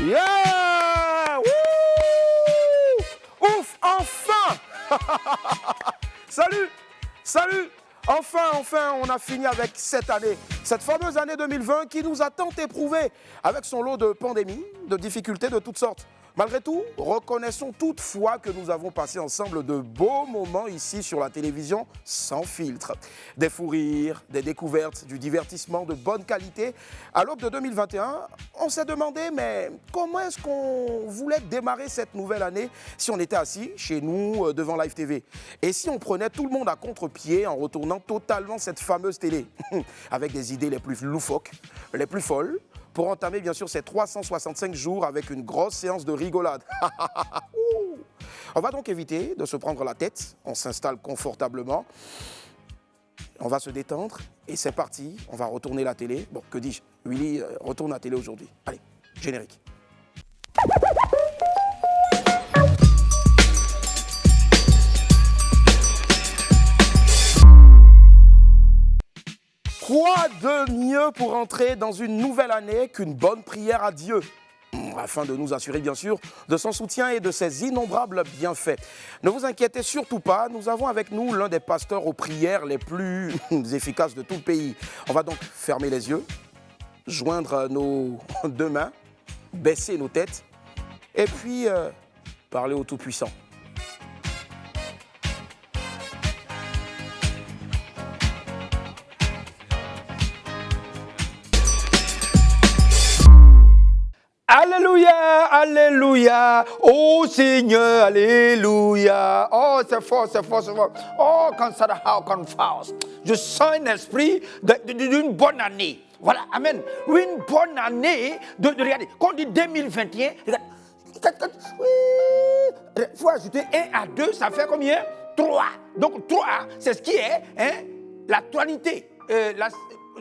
Yeah! Wouh! Ouf, enfin! Salut! Enfin, on a fini avec cette année, cette fameuse année 2020 qui nous a tant éprouvés avec son lot de pandémies, de difficultés de toutes sortes. Malgré tout, reconnaissons toutefois que nous avons passé ensemble de beaux moments ici sur la télévision sans filtre. Des fous rires, des découvertes, du divertissement de bonne qualité. À l'aube de 2021, on s'est demandé, mais comment est-ce qu'on voulait démarrer cette nouvelle année si on était assis chez nous devant Live TV? Et si on prenait tout le monde à contre-pied en retournant totalement cette fameuse télé avec des idées les plus loufoques, les plus folles, pour entamer bien sûr ces 365 jours avec une grosse séance de rigolade. On va donc éviter de se prendre la tête, on s'installe confortablement, on va se détendre et c'est parti, on va retourner la télé. Bon, que dis-je? Willy retourne la télé aujourd'hui. Allez, générique. Quoi de mieux pour entrer dans une nouvelle année qu'une bonne prière à Dieu, afin de nous assurer bien sûr de son soutien et de ses innombrables bienfaits. Ne vous inquiétez surtout pas, nous avons avec nous l'un des pasteurs aux prières les plus efficaces de tout le pays. On va donc fermer les yeux, joindre nos deux mains, baisser nos têtes et puis parler au Tout-Puissant. Alléluia, alléluia, oh Seigneur, alléluia. Oh, c'est fort. Oh, quand ça how confess. Je sens un esprit d'une bonne année. Voilà, amen. Une bonne année regardez, quand on dit 2021, regarde, il faut ajouter 1 à 2, ça fait combien? 3. Donc 3, c'est ce qui est la totalité.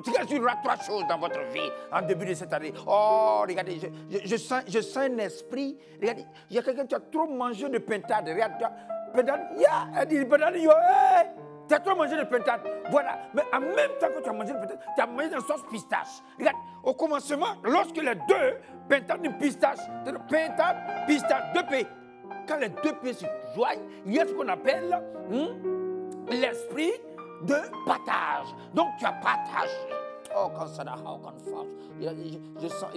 Tu aura 3 choses dans votre vie en début de cette année. Oh, regardez, je sens un esprit. Regardez, il y a quelqu'un qui a trop mangé de pintade. Regarde, elle dit pintade, tu as trop mangé de pintade. Voilà, mais en même temps que tu as mangé de pintade, tu as mangé une sauce pistache. Regarde, au commencement, lorsque les deux, pintade et pistache, 2P. Quand les 2P se joignent, il y a ce qu'on appelle l'esprit de partage. Donc tu as partagé. Oh, quand ça n'a pas je sens, il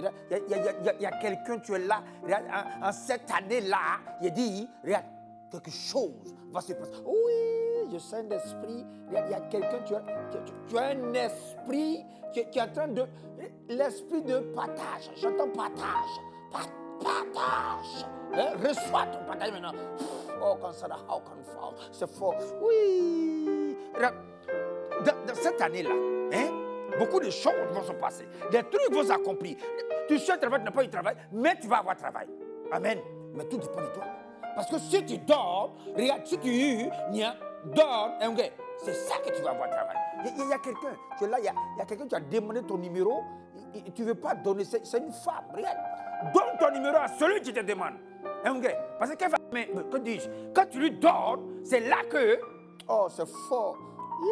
y a quelqu'un, tu es là, regarde, en cette année-là, il dit, regarde, quelque chose va se passer. Oui, je sens un esprit, regarde, il y a quelqu'un, tu as un esprit qui est en train de, l'esprit de partage. J'entends partage. Reçois ton partage maintenant. Oh, quand ça n'a pas c'est fort. Oui. Dans cette année-là, beaucoup de choses vont se passer. Des trucs vont s'accomplir. Tu cherches un travail, tu n'as pas eu de travail, mais tu vas avoir travail. Amen. Mais tout dépend de toi. Parce que si tu dors, regarde, si tu dors, c'est ça que tu vas avoir travail. Il y a quelqu'un, tu es là, il y a quelqu'un qui a demandé ton numéro, et tu ne veux pas donner, c'est une femme, regarde. Donne ton numéro à celui qui te demande. Parce que, mais que dis-je, quand tu lui donnes, c'est là que, oh, c'est fort. Oui.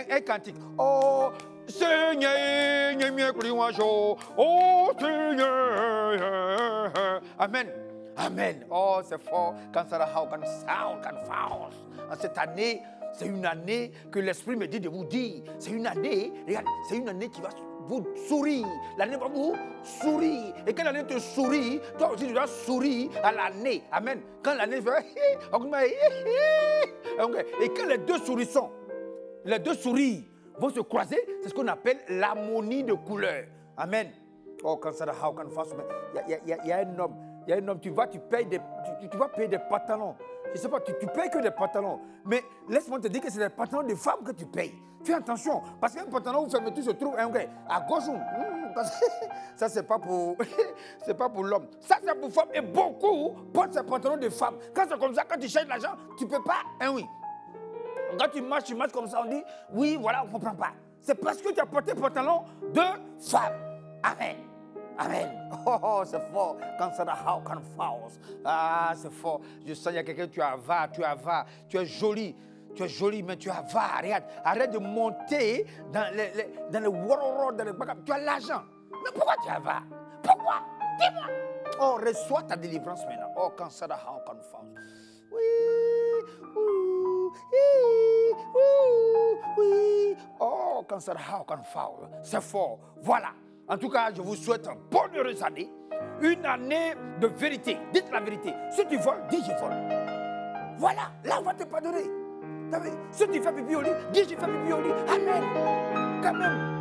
Un cantique. Oh, Seigneur, oh, Seigneur. Amen. Oh, c'est fort. Quand ça can sound, can found. En cette année, c'est une année que l'Esprit me dit de vous dire. C'est une année, regarde, c'est une année qui va vous sourire. L'année va vous sourire. Et quand l'année te sourit, toi aussi tu dois sourire à l'année. Amen. Quand l'année fait et quand les deux sourissons, les deux souris vont se croiser, c'est ce qu'on appelle l'harmonie de couleurs. Amen. Oh, quand ça how can fast, il y a un homme. Il y a un homme, tu vas payer des pantalons. Je ne sais pas, tu payes que des pantalons. Mais laisse-moi te dire que c'est des pantalons de femmes que tu payes. Fais attention, parce qu'un pantalon où fermeture se trouve à gauche. Ça, c'est pas pour l'homme. Ça, c'est pour femme. Et beaucoup portent ces pantalons de femmes. Quand c'est comme ça, quand tu cherches l'argent, tu ne peux pas. Quand tu marches comme ça, on dit, oui, voilà, on ne comprend pas. C'est parce que tu as porté pantalon de femme. Amen. Oh, c'est fort. Quand ça n'a how can false. Ah, c'est fort. Je sens, il y a quelqu'un, tu avare. Tu es joli, mais tu avares. Regarde, arrête de monter dans le world, tu as l'argent. Mais pourquoi tu y vas? Pourquoi? Dis-moi. Oh, reçois ta délivrance maintenant. Oh, quand ça va, how can fall. Oui, oui. Oh, quand ça va, how can fall. C'est fort. Voilà. En tout cas, je vous souhaite une bonne heureuse année. Une année de vérité. Dites la vérité. Si tu voles, dis je vole. Voilà. Là, on va te pardonner. Si tu fais pipi au lit, dis je fais pipi au lit. Amen. Quand même.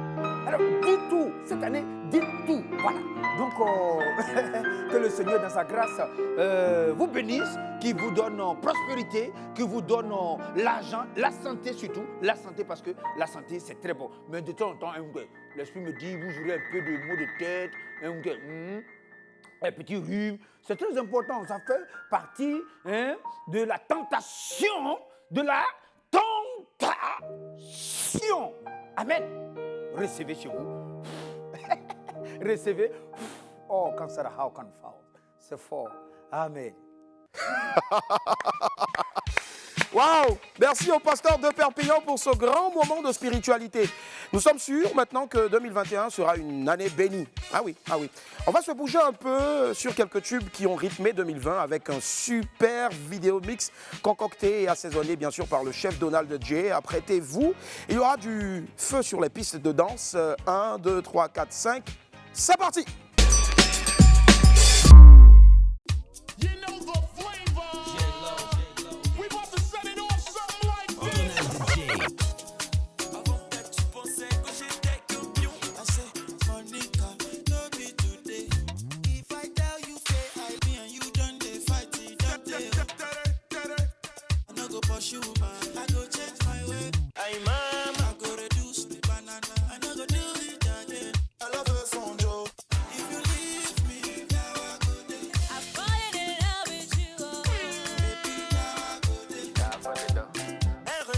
Alors, dis tout. Cette année, dis tout. Voilà. Donc, que le Seigneur, dans sa grâce, vous bénisse, qu'il vous donne prospérité, qu'il vous donne l'argent, la santé surtout. La santé, parce que la santé, c'est très bon. Mais de temps en temps, l'esprit me dit, vous aurez un peu de maux de tête, un petit rhume. C'est très important. Ça fait partie de la tentation. De la tentation. Amen. Recevez chez vous. Recevez. Oh, quand ça how can fall. C'est fort. Amen. Waouh! Merci au pasteur de Perpignan pour ce grand moment de spiritualité. Nous sommes sûrs maintenant que 2021 sera une année bénie. Ah oui, ah oui. On va se bouger un peu sur quelques tubes qui ont rythmé 2020 avec un super vidéo mix concocté et assaisonné bien sûr par le chef Donald J. Apprêtez-vous, il y aura du feu sur les pistes de danse. 1, 2, 3, 4, 5. C'est parti!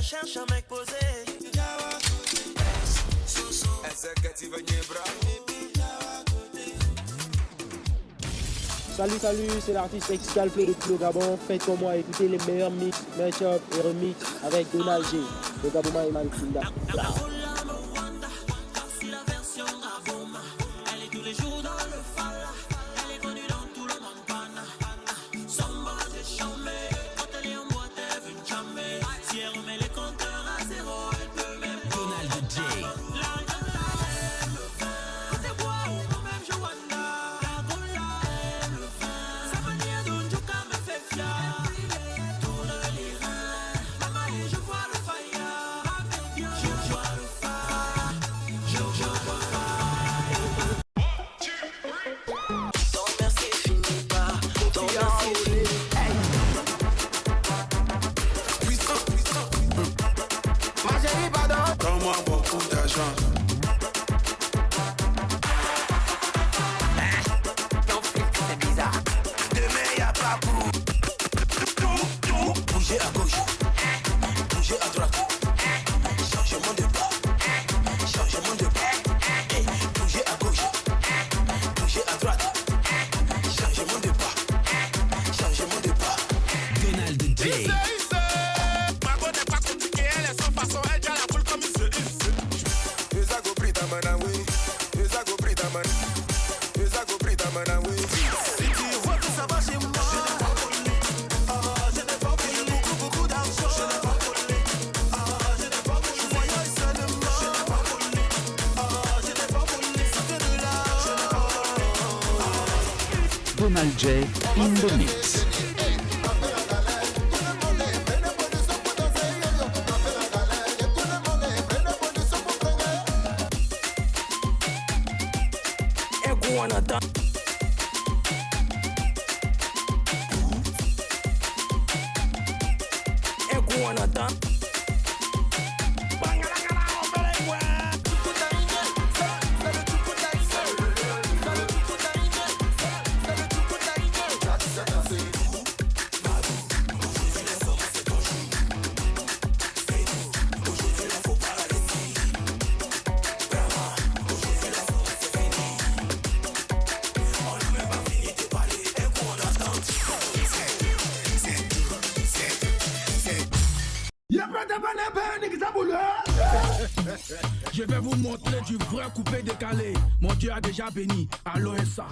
Cherche un mec posé. Salut, c'est l'artiste Excalfé depuis le Gabon. Faites comme moi, écoutez les meilleurs mix, match-up et remix avec Donald J. Le Gabon et Malkinda. Donald J in the mix. Je vais vous montrer du vrai coupé décalé. Mon Dieu a déjà béni. Allo ça.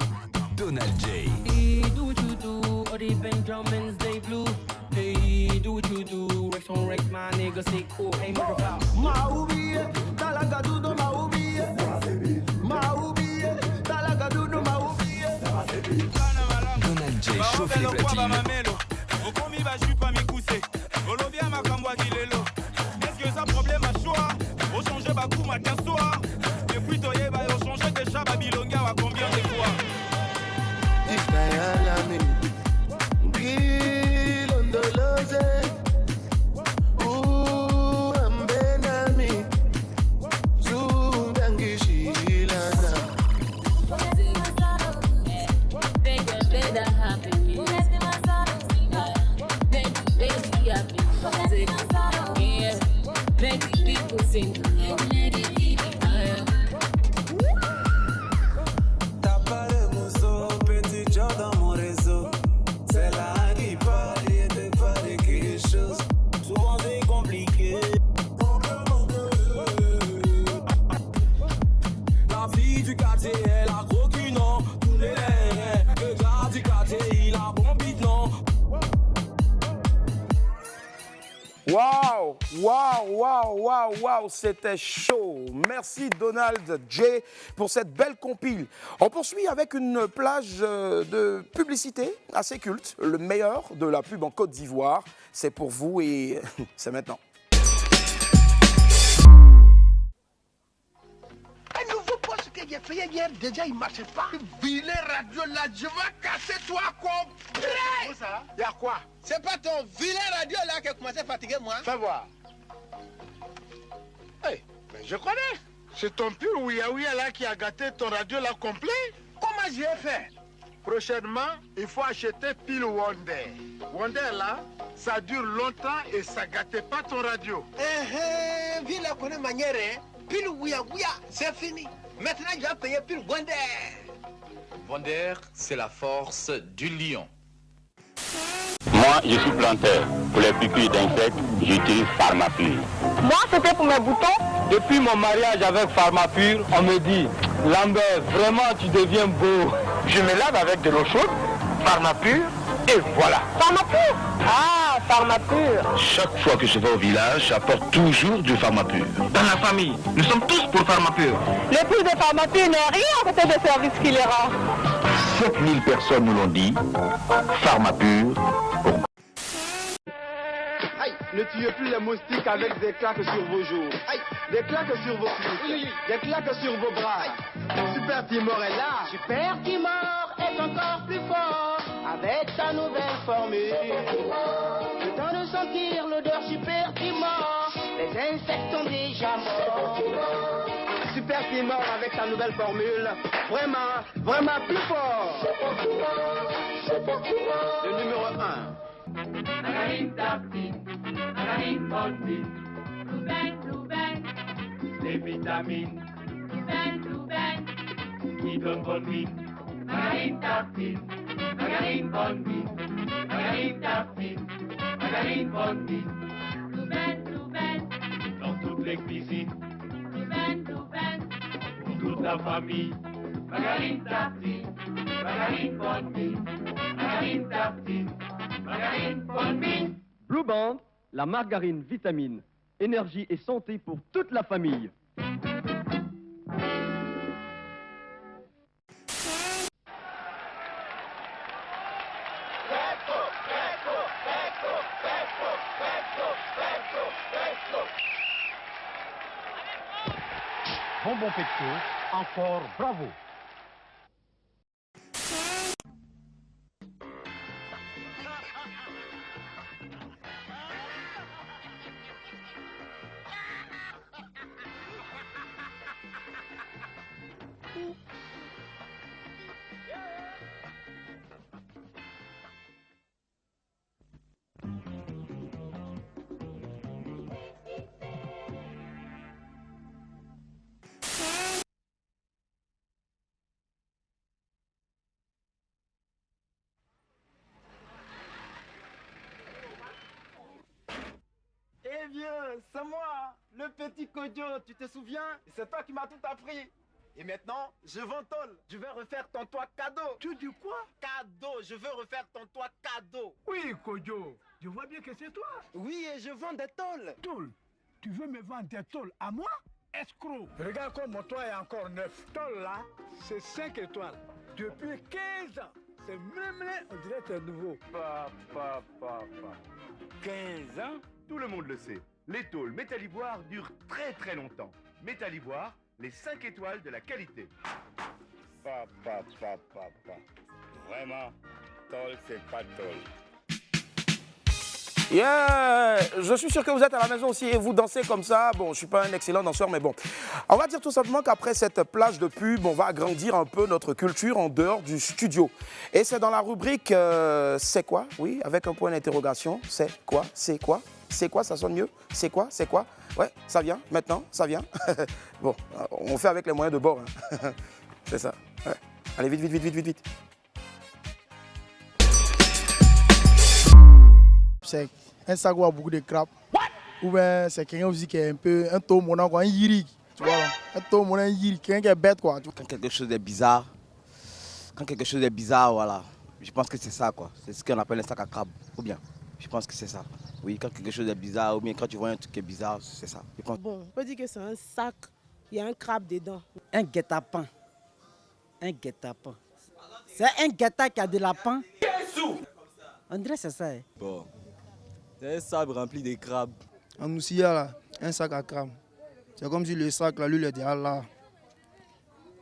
Donald J. Hey, do what you do, or the Benjamins, they blue. Hey, do what you do, Rex on Rex, my nigga, say cool, hey, motherfucker. Maoubiye, talagadudo maoubiye. Maoubiye, talagadudo maoubiye. Donald J chauffe les platines. okomi bajupa mikuse olobi ya makambo ya kilelo eske eza problème a choix ochange bakuma tasoa depuis toyeba ochange deja babilongi awa combien de fois T'as pas le mousseau, petit Joe dans mon réseau. C'est là qui parle, il te parle quelque chose. Souvent c'est compliqué. La vie du quartier, elle a gros cul, non. Tous les lèvres, le gars du quartier, il a bon bite, non. Waouh, waouh, waouh, waouh, waouh, c'était chaud. Merci Donald J pour cette belle compile. On poursuit avec une plage de publicité assez culte. Le meilleur de la pub en Côte d'Ivoire, c'est pour vous et c'est maintenant. Un nouveau poste que j'ai fait hier, déjà il ne marche pas. Vilain radio là, je vais casser toi complet. Où ça? Y'a quoi? C'est pas ton vilain radio là qui a commencé à fatiguer moi. Fais voir. Hey, mais je connais. C'est ton pur ouïa là qui a gâté ton radio là complet. Comment j'ai fait? Prochainement, il faut acheter pile Wonder. Wonder là, ça dure longtemps et ça gâte pas ton radio. Vilain connaît manière, hein? Pile ouïa, c'est fini. Maintenant, je vais payer pile Wonder. Wonder, c'est la force du lion. Moi, je suis planteur. Pour les piqûres d'insectes, j'utilise Pharmapure. Moi, c'était pour mes boutons. Depuis mon mariage avec Pharmapure, on me dit, Lambert, vraiment, tu deviens beau. Je me lave avec de l'eau chaude, Pharmapure, et voilà. Pharmapure? Ah, Pharmapure. Chaque fois que je vais au village, j'apporte toujours du Pharmapure. Dans la famille, nous sommes tous pour Pharmapure. Le prix de Pharmapure n'est rien à côté des services qu'il est rend. 7000 personnes nous l'ont dit. Pharmapure. Aïe, ne tuez plus les moustiques avec des claques sur vos joues. Aïe, des claques sur vos cuisses. Des claques sur vos bras. Super Timor est là. Super Timor est encore plus fort avec sa nouvelle formule. Le temps de sentir l'odeur Super Timor, les insectes sont déjà morts. Super Timor avec sa nouvelle formule. Vraiment, vraiment plus fort. Le numéro 1. Margarine tartine, margarine bonne, Louvain, les vitamines, Louvain, qui donne bonne vie. Margarine tartine, margarine bonne, margarine tartine, margarine bonne, Louvain, dans toutes les cuisines, Louvain, pour toute la famille. Margarine tartine, margarine bonne, margarine tartine. Margarine bonne mine. Blue Band, la margarine vitamine. Énergie et santé pour toute la famille. Bonbon Pecto, encore bravo. vieux, c'est moi, le petit Kodjo, tu te souviens? C'est toi qui m'as tout appris. Et maintenant, je vends tôle. Je vais refaire ton toit cadeau. Tu dis quoi? Cadeau, je veux refaire ton toit cadeau. Oui, Kodjo, je vois bien que c'est toi. Oui, et je vends des tôles. Tôle? Tu veux me vendre des tôles à moi? Escroc. Regarde comme mon toit est encore neuf. Tôle là, c'est 5 étoiles. Depuis 15 ans. C'est même là, on dirait que c'est nouveau. Papa. 15 ans, tout le monde le sait. Les tôles Métallivoire durent très très longtemps. Métallivoire, les 5 étoiles de la qualité. Papa. Vraiment, tôle, c'est pas tôle. Yeah, je suis sûr que vous êtes à la maison aussi et vous dansez comme ça. Bon, je ne suis pas un excellent danseur, mais bon. On va dire tout simplement qu'après cette plage de pub, on va agrandir un peu notre culture en dehors du studio. Et c'est dans la rubrique c'est quoi? Oui, avec un point d'interrogation. C'est quoi? C'est quoi? C'est quoi? Ça sonne mieux? C'est quoi? C'est quoi? Ouais, ça vient, maintenant, ça vient. Bon, on fait avec les moyens de bord. Hein. C'est ça. Ouais. Allez, vite. C'est un sac où il y a beaucoup de crabes. Ou bien c'est quelqu'un aussi qui est un peu un taux monant, quoi, un yiri. Tu vois, un taux monant, un yiri, quelqu'un qui est bête, quoi. Quand quelque chose est bizarre, voilà. Je pense que c'est ça, quoi. C'est ce qu'on appelle un sac à crabe. Ou bien, je pense que c'est ça. Oui, quand quelque chose est bizarre, ou bien quand tu vois un truc qui est bizarre, c'est ça. Bon, on peut dire que c'est un sac, il y a un crabe dedans. Un guet-apens. C'est un guetta qui a de lapin. On dirait que c'est ça. Hein. Bon. C'est un sac rempli de crabes. En Moussia, là, un sac à crabe. C'est comme si le sac, là, lui, il est déjà là.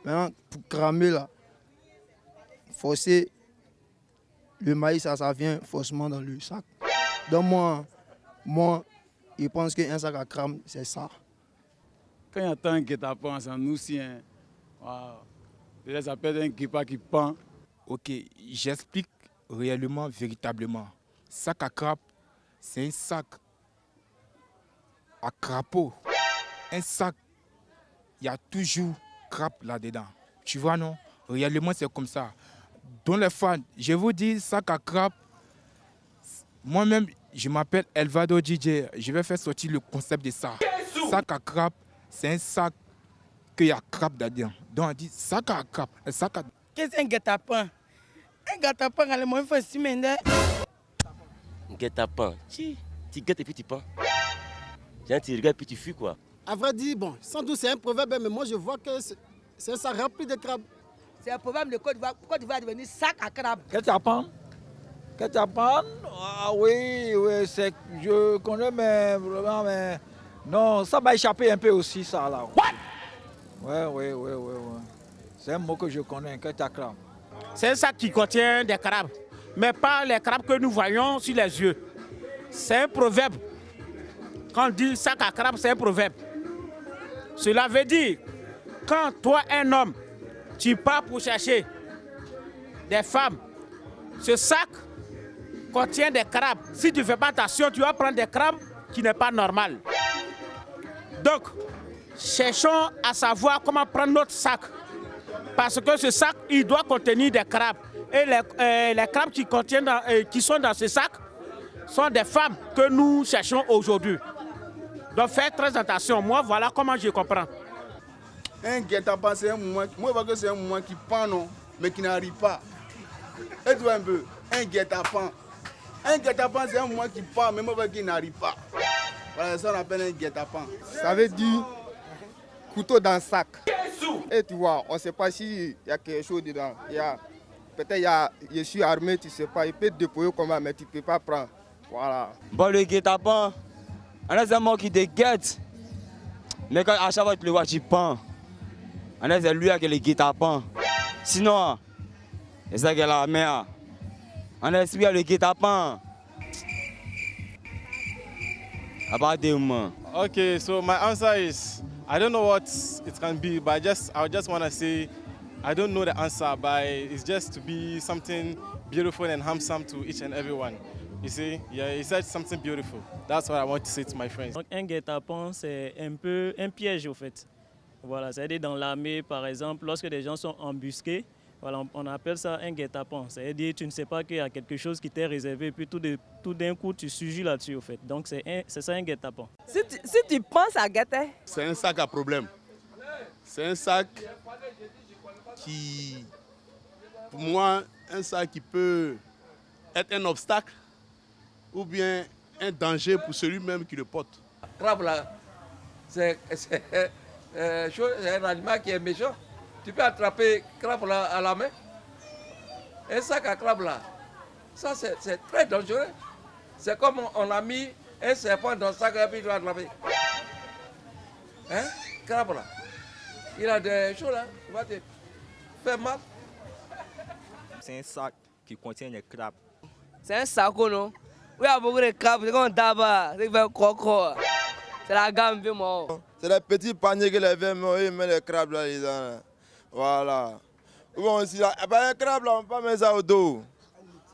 Maintenant, pour cramer, là, forcer le maïs, ça vient forcément dans le sac. Donc moi, je pense qu'un sac à crabe, c'est ça. Quand il y a un guet-apens, c'est un Moussien. Wow. Ça peut être un guépa qui pend. Ok, j'explique réellement, véritablement. Sac à crabe, c'est un sac à crapaud. Un sac, il y a toujours crabe là-dedans. Tu vois, non? Réellement, c'est comme ça. Dans les fans, je vous dis, sac à crabe, moi-même, je m'appelle Elvado DJ. Je vais faire sortir le concept de ça. Sac à crabe, c'est un sac qu'il y a crabe dedans. Donc, on dit sac à crabe. Qu'est-ce qu'un guet-apens? Un guet-apens, il faut s'y mettre. Guet-apens. Tu guettes et puis tu pends. Tu regardes et puis tu fuis, quoi. À vrai dire, bon, sans doute c'est un proverbe, mais moi je vois que c'est un sac rempli de crabes. C'est un proverbe de Côte d'Ivoire. Côte d'Ivoire est devenu sac à crabes. Guet-apens? Ah oui, je connais, mais vraiment, mais... Non, ça m'a échappé un peu aussi, ça, là. What? Ouais. C'est un mot que je connais, guet-apens. C'est un sac qui contient des crabes, mais pas les crabes que nous voyons sur les yeux. C'est un proverbe. Quand on dit sac à crabe, c'est un proverbe. Cela veut dire, quand toi, un homme, tu pars pour chercher des femmes, ce sac contient des crabes. Si tu ne fais pas attention, tu vas prendre des crabes qui n'est pas normal. Donc, cherchons à savoir comment prendre notre sac. Parce que ce sac, il doit contenir des crabes. Et les crabes qui sont dans ce sac sont des femmes que nous cherchons aujourd'hui. Donc faites très attention. Moi, voilà comment je comprends. Un guet-apens, c'est un moment, moi je vois que c'est un moment qui pend, non, mais qui n'arrive pas. Et tu vois un peu, un guet-apens. Un guet-apens, c'est un moment qui pend, mais moi je vois qu'il n'arrive pas. Voilà, ça on appelle un guet-apens. Ça veut dire couteau dans le sac. Et tu vois, on ne sait pas s'il y a quelque chose dedans. Peut-être je suis armé, tu ne sais pas, il peut te déployer comme ça, mais tu ne peux pas prendre. Voilà. Bon, le guet-apens, on a un mot qui te guette. Mais quand à chaque fois que tu le vois, tu pends. On a lui avec le guet-apens. Sinon, c'est ça que la mer. On a celui avec le guet-apens. About the man. Okay, so my answer is I don't know what it can be, but I just want to say I don't know the answer, but it's just to be something beautiful and handsome to each and everyone. You see, yeah, he said something beautiful. That's what I want to say to my friends. Donc un guet-apens, c'est un peu un piège au fait. Voilà, c'est-à-dire dans l'armée, par exemple, lorsque des gens sont embusqués, Voilà, on appelle ça un guet-apens. C'est-à-dire tu ne sais pas qu'il y a quelque chose qui t'est réservé et puis tout d'un coup tu surgis là-dessus au fait. Donc c'est ça un guet-apens. Si tu penses à guetter, c'est un sac à problème. C'est un sac qui, pour moi, un sac qui peut être un obstacle ou bien un danger pour celui-même qui le porte. Crabe là, c'est un animal qui est méchant. Tu peux attraper crabe là à la main. Un sac à crabe là, ça c'est très dangereux. C'est comme on a mis un serpent dans le sac et puis il doit attraper. Hein? Crabe là. Il a des choses là, il va te faire mal. C'est un sac qui contient des crabes. c'est un sac, non? Oui, il y a beaucoup de crabes, c'est comme d'abord, c'est un coco. C'est la gamme, moi. C'est les petits paniers que les vieux ils mettent les crabes là dedans. Voilà. Bon, si là, un crabe là, on peut mettre ça au dos.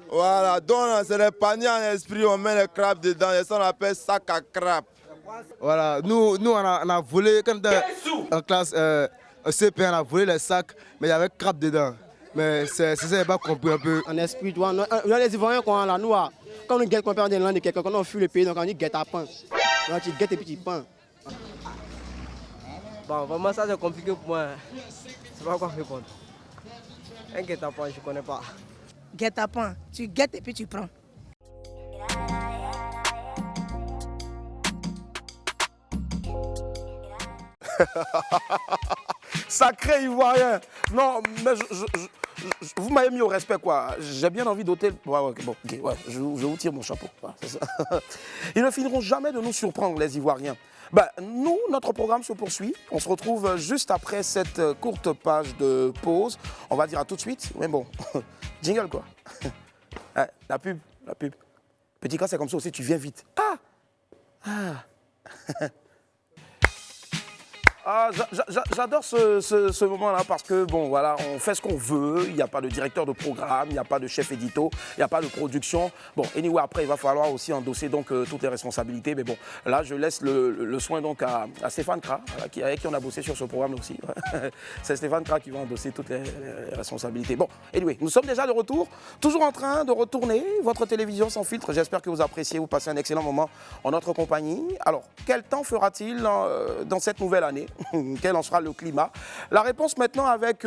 Voilà, donc c'est les paniers en esprit, on met les crabes dedans, et ça on appelle sac à crabe. Voilà, nous on a volé, comme en classe CP, on a volé les sacs, mais il y avait crabe dedans. Mais c'est ça, j'ai pas compris un peu. En esprit, toi, les Ivoiriens, quand nous guettons, on perd des langues de quelqu'un, quand on fuit le pays, donc on dit guet-apens. Donc tu guettes et puis tu pends. Bon, vraiment, ça c'est compliqué pour moi. C'est pas quoi répondre. Un guet-apens, je connais pas. Guet-apens, tu guettes et puis tu prends. Sacré Ivoirien. Non, mais vous m'avez mis au respect, quoi. J'ai bien envie d'ôter... Ouais, okay, bon, okay, ouais, je vous tire mon chapeau. Ouais, c'est ça. Ils ne finiront jamais de nous surprendre, les Ivoiriens. Ben, nous, notre programme se poursuit. On se retrouve juste après cette courte page de pause. On va dire à tout de suite. Mais bon, jingle, quoi. Ouais, la pub. Petit cas, c'est comme ça aussi, tu viens vite. J'adore ce moment-là parce que, bon, voilà, on fait ce qu'on veut. Il n'y a pas de directeur de programme, il n'y a pas de chef édito, il n'y a pas de production. Bon, anyway, après, il va falloir aussi endosser donc toutes les responsabilités. Mais bon, là, je laisse le soin donc à Stéphane Kra, avec qui on a bossé sur ce programme aussi. C'est Stéphane Kra qui va endosser toutes les responsabilités. Bon, anyway, nous sommes déjà de retour, toujours en train de retourner votre télévision sans filtre. J'espère que vous appréciez, vous passez un excellent moment en notre compagnie. Alors, quel temps fera-t-il dans cette nouvelle année? Quel en sera le climat? La réponse maintenant avec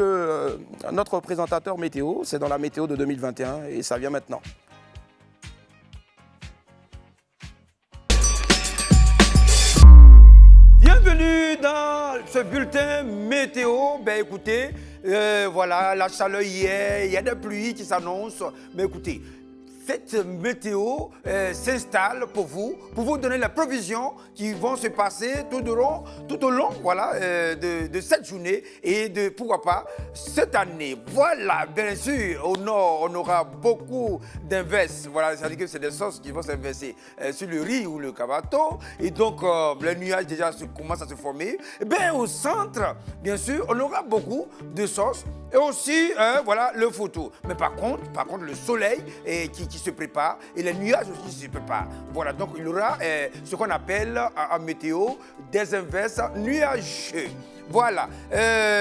notre présentateur météo, c'est dans la météo de 2021 et ça vient maintenant. Bienvenue dans ce bulletin météo. Ben écoutez, voilà, la chaleur hier, il y a des pluies qui s'annoncent. Mais écoutez, cette météo s'installe pour vous donner les provisions qui vont se passer tout au long voilà, de cette journée et de, pourquoi pas, cette année. Voilà, bien sûr, au nord, on aura beaucoup d'inverses. Voilà, c'est-à-dire que c'est des sauces qui vont s'inverser sur le riz ou le cabato. Et donc, les nuages déjà commencent à se former. Et bien, au centre, bien sûr, on aura beaucoup de sauces. Et aussi, voilà, le photo. Mais par contre, le soleil qui se prépare et les nuages aussi se préparent. Voilà, donc il y aura ce qu'on appelle en météo des inverses nuageux. Voilà.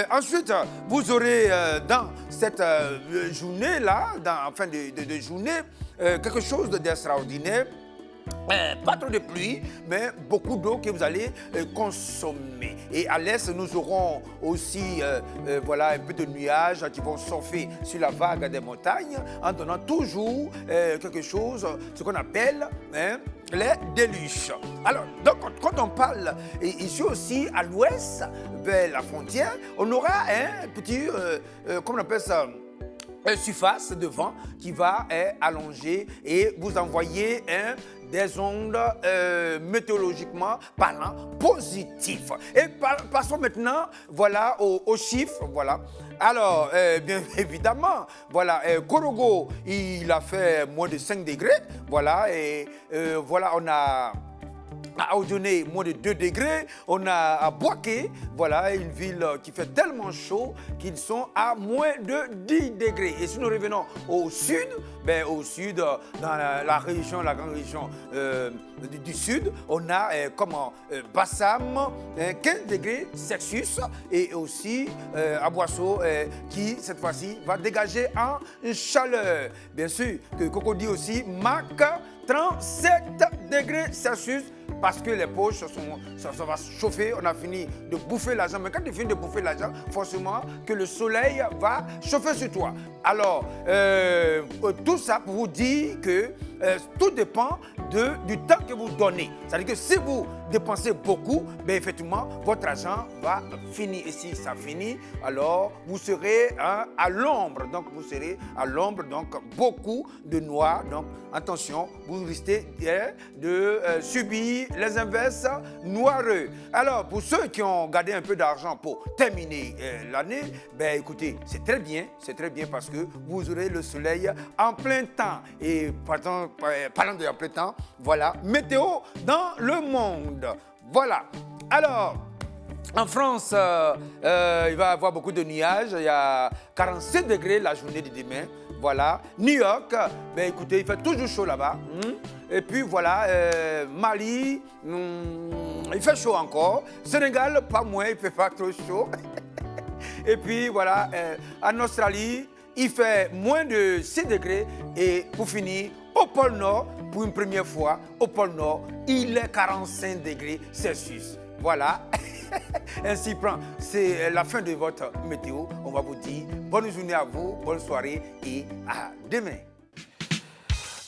Ensuite, vous aurez dans cette journée-là, en fin de journée, quelque chose d'extraordinaire. Pas trop de pluie, mais beaucoup d'eau que vous allez consommer. Et à l'est, nous aurons aussi voilà, un peu de nuages qui vont surfer sur la vague des montagnes en donnant toujours quelque chose, ce qu'on appelle les déluges. Alors, donc, quand on parle ici aussi à l'ouest, vers la frontière, on aura un petit, comment on appelle ça, surface de vent qui va allonger et vous envoyer des ondes météorologiquement parlant positives. Et passons maintenant voilà, aux chiffres. Voilà. Alors, bien évidemment, voilà, Korogo, il a fait moins de 5 degrés. Voilà, et voilà, on a À Oudjouné, moins de 2 degrés. On a à Boaké, voilà, une ville qui fait tellement chaud qu'ils sont à moins de 10 degrés. Et si nous revenons au sud, dans la région, la grande région du sud, on a Bassam, 15 degrés Celsius, et aussi à Boisseau, qui cette fois-ci va dégager en chaleur. Bien sûr, que Coco dit aussi, Mac, 37 degrés Celsius, parce que les poches, ça va chauffer, on a fini de bouffer l'argent. Mais quand tu finis de bouffer l'argent, forcément que le soleil va chauffer sur toi. Alors, tout ça pour vous dire que tout dépend du temps que vous donnez. C'est-à-dire que si vous dépensez beaucoup, effectivement, votre argent va finir. Et si ça finit, alors vous serez à l'ombre. Donc, vous serez à l'ombre, donc beaucoup de noix. Donc, attention, vous risquez de subir les inverses noireux. Alors, pour ceux qui ont gardé un peu d'argent pour terminer l'année, écoutez, c'est très bien parce que vous aurez le soleil en plein temps. Et parlant de en plein temps, voilà, météo dans le monde. Voilà. Alors, en France, il va y avoir beaucoup de nuages. Il y a 47 degrés la journée de demain. Voilà. New York, écoutez, il fait toujours chaud là-bas. Et puis voilà, Mali, il fait chaud encore. Sénégal, pas moins, il fait pas trop chaud. Et puis voilà, en Australie, il fait moins de 6 degrés. Et pour finir, au pôle Nord, pour une première fois, au pôle Nord, il est 45 degrés Celsius. Voilà. Ainsi prend. C'est la fin de votre météo. On va vous dire bonne journée à vous, bonne soirée et à demain.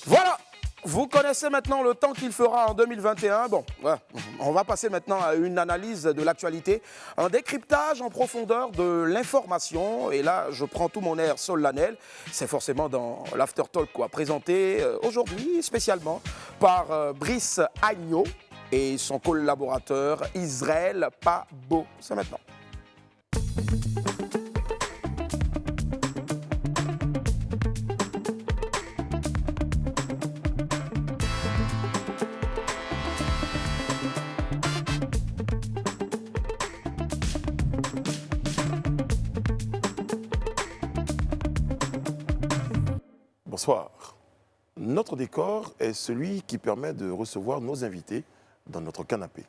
Voilà. Vous connaissez maintenant le temps qu'il fera en 2021. Bon, voilà. On va passer maintenant à une analyse de l'actualité, un décryptage en profondeur de l'information. Et là, je prends tout mon air solennel. C'est forcément dans l'After Talk, présenté aujourd'hui spécialement par Brice Agneau et son collaborateur Israël Pabo. C'est maintenant. Bonsoir. Notre décor est celui qui permet de recevoir nos invités dans notre canapé.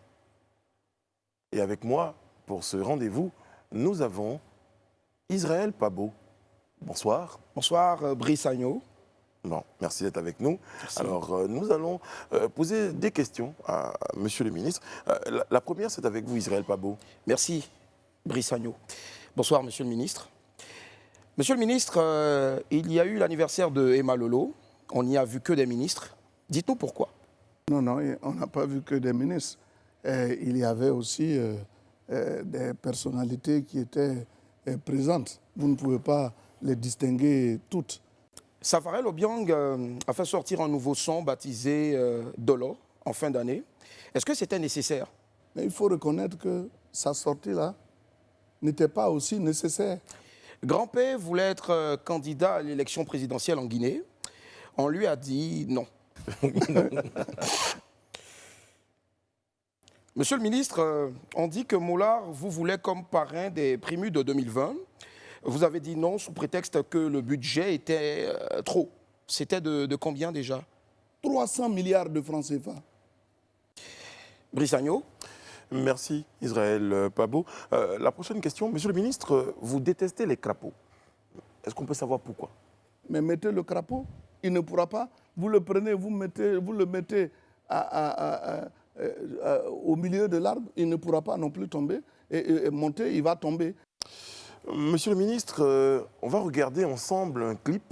Et avec moi, pour ce rendez-vous, nous avons Israël Pabo. Bonsoir. Bonsoir, Brice Agneau. Bon, merci d'être avec nous. Merci. Alors, nous allons poser des questions à Monsieur le ministre. La première, c'est avec vous, Israël Pabo. Merci, Brice Agneau. Bonsoir, Monsieur le ministre. Monsieur le ministre, il y a eu l'anniversaire de Emma Lolo. On n'y a vu que des ministres. Dites-nous pourquoi. Non, on n'a pas vu que des ministres. Il y avait aussi des personnalités qui étaient présentes. Vous ne pouvez pas les distinguer toutes. Safarel Obiang a fait sortir un nouveau son baptisé Dolo en fin d'année. Est-ce que c'était nécessaire? Mais il faut reconnaître que sa sortie-là n'était pas aussi nécessaire. Grand-Père voulait être candidat à l'élection présidentielle en Guinée. On lui a dit non. Monsieur le ministre, on dit que Moulard vous voulait comme parrain des Primus de 2020. Vous avez dit non sous prétexte que le budget était trop. C'était de combien déjà? 300 milliards de francs CFA. Brice Agneau. Merci, Israël Pabo. La prochaine question, Monsieur le ministre, vous détestez les crapauds. Est-ce qu'on peut savoir pourquoi? Mais mettez le crapaud, il ne pourra pas. Vous le prenez, vous le mettez au milieu de l'arbre, il ne pourra pas non plus tomber. Et monter, il va tomber. Monsieur le ministre, on va regarder ensemble un clip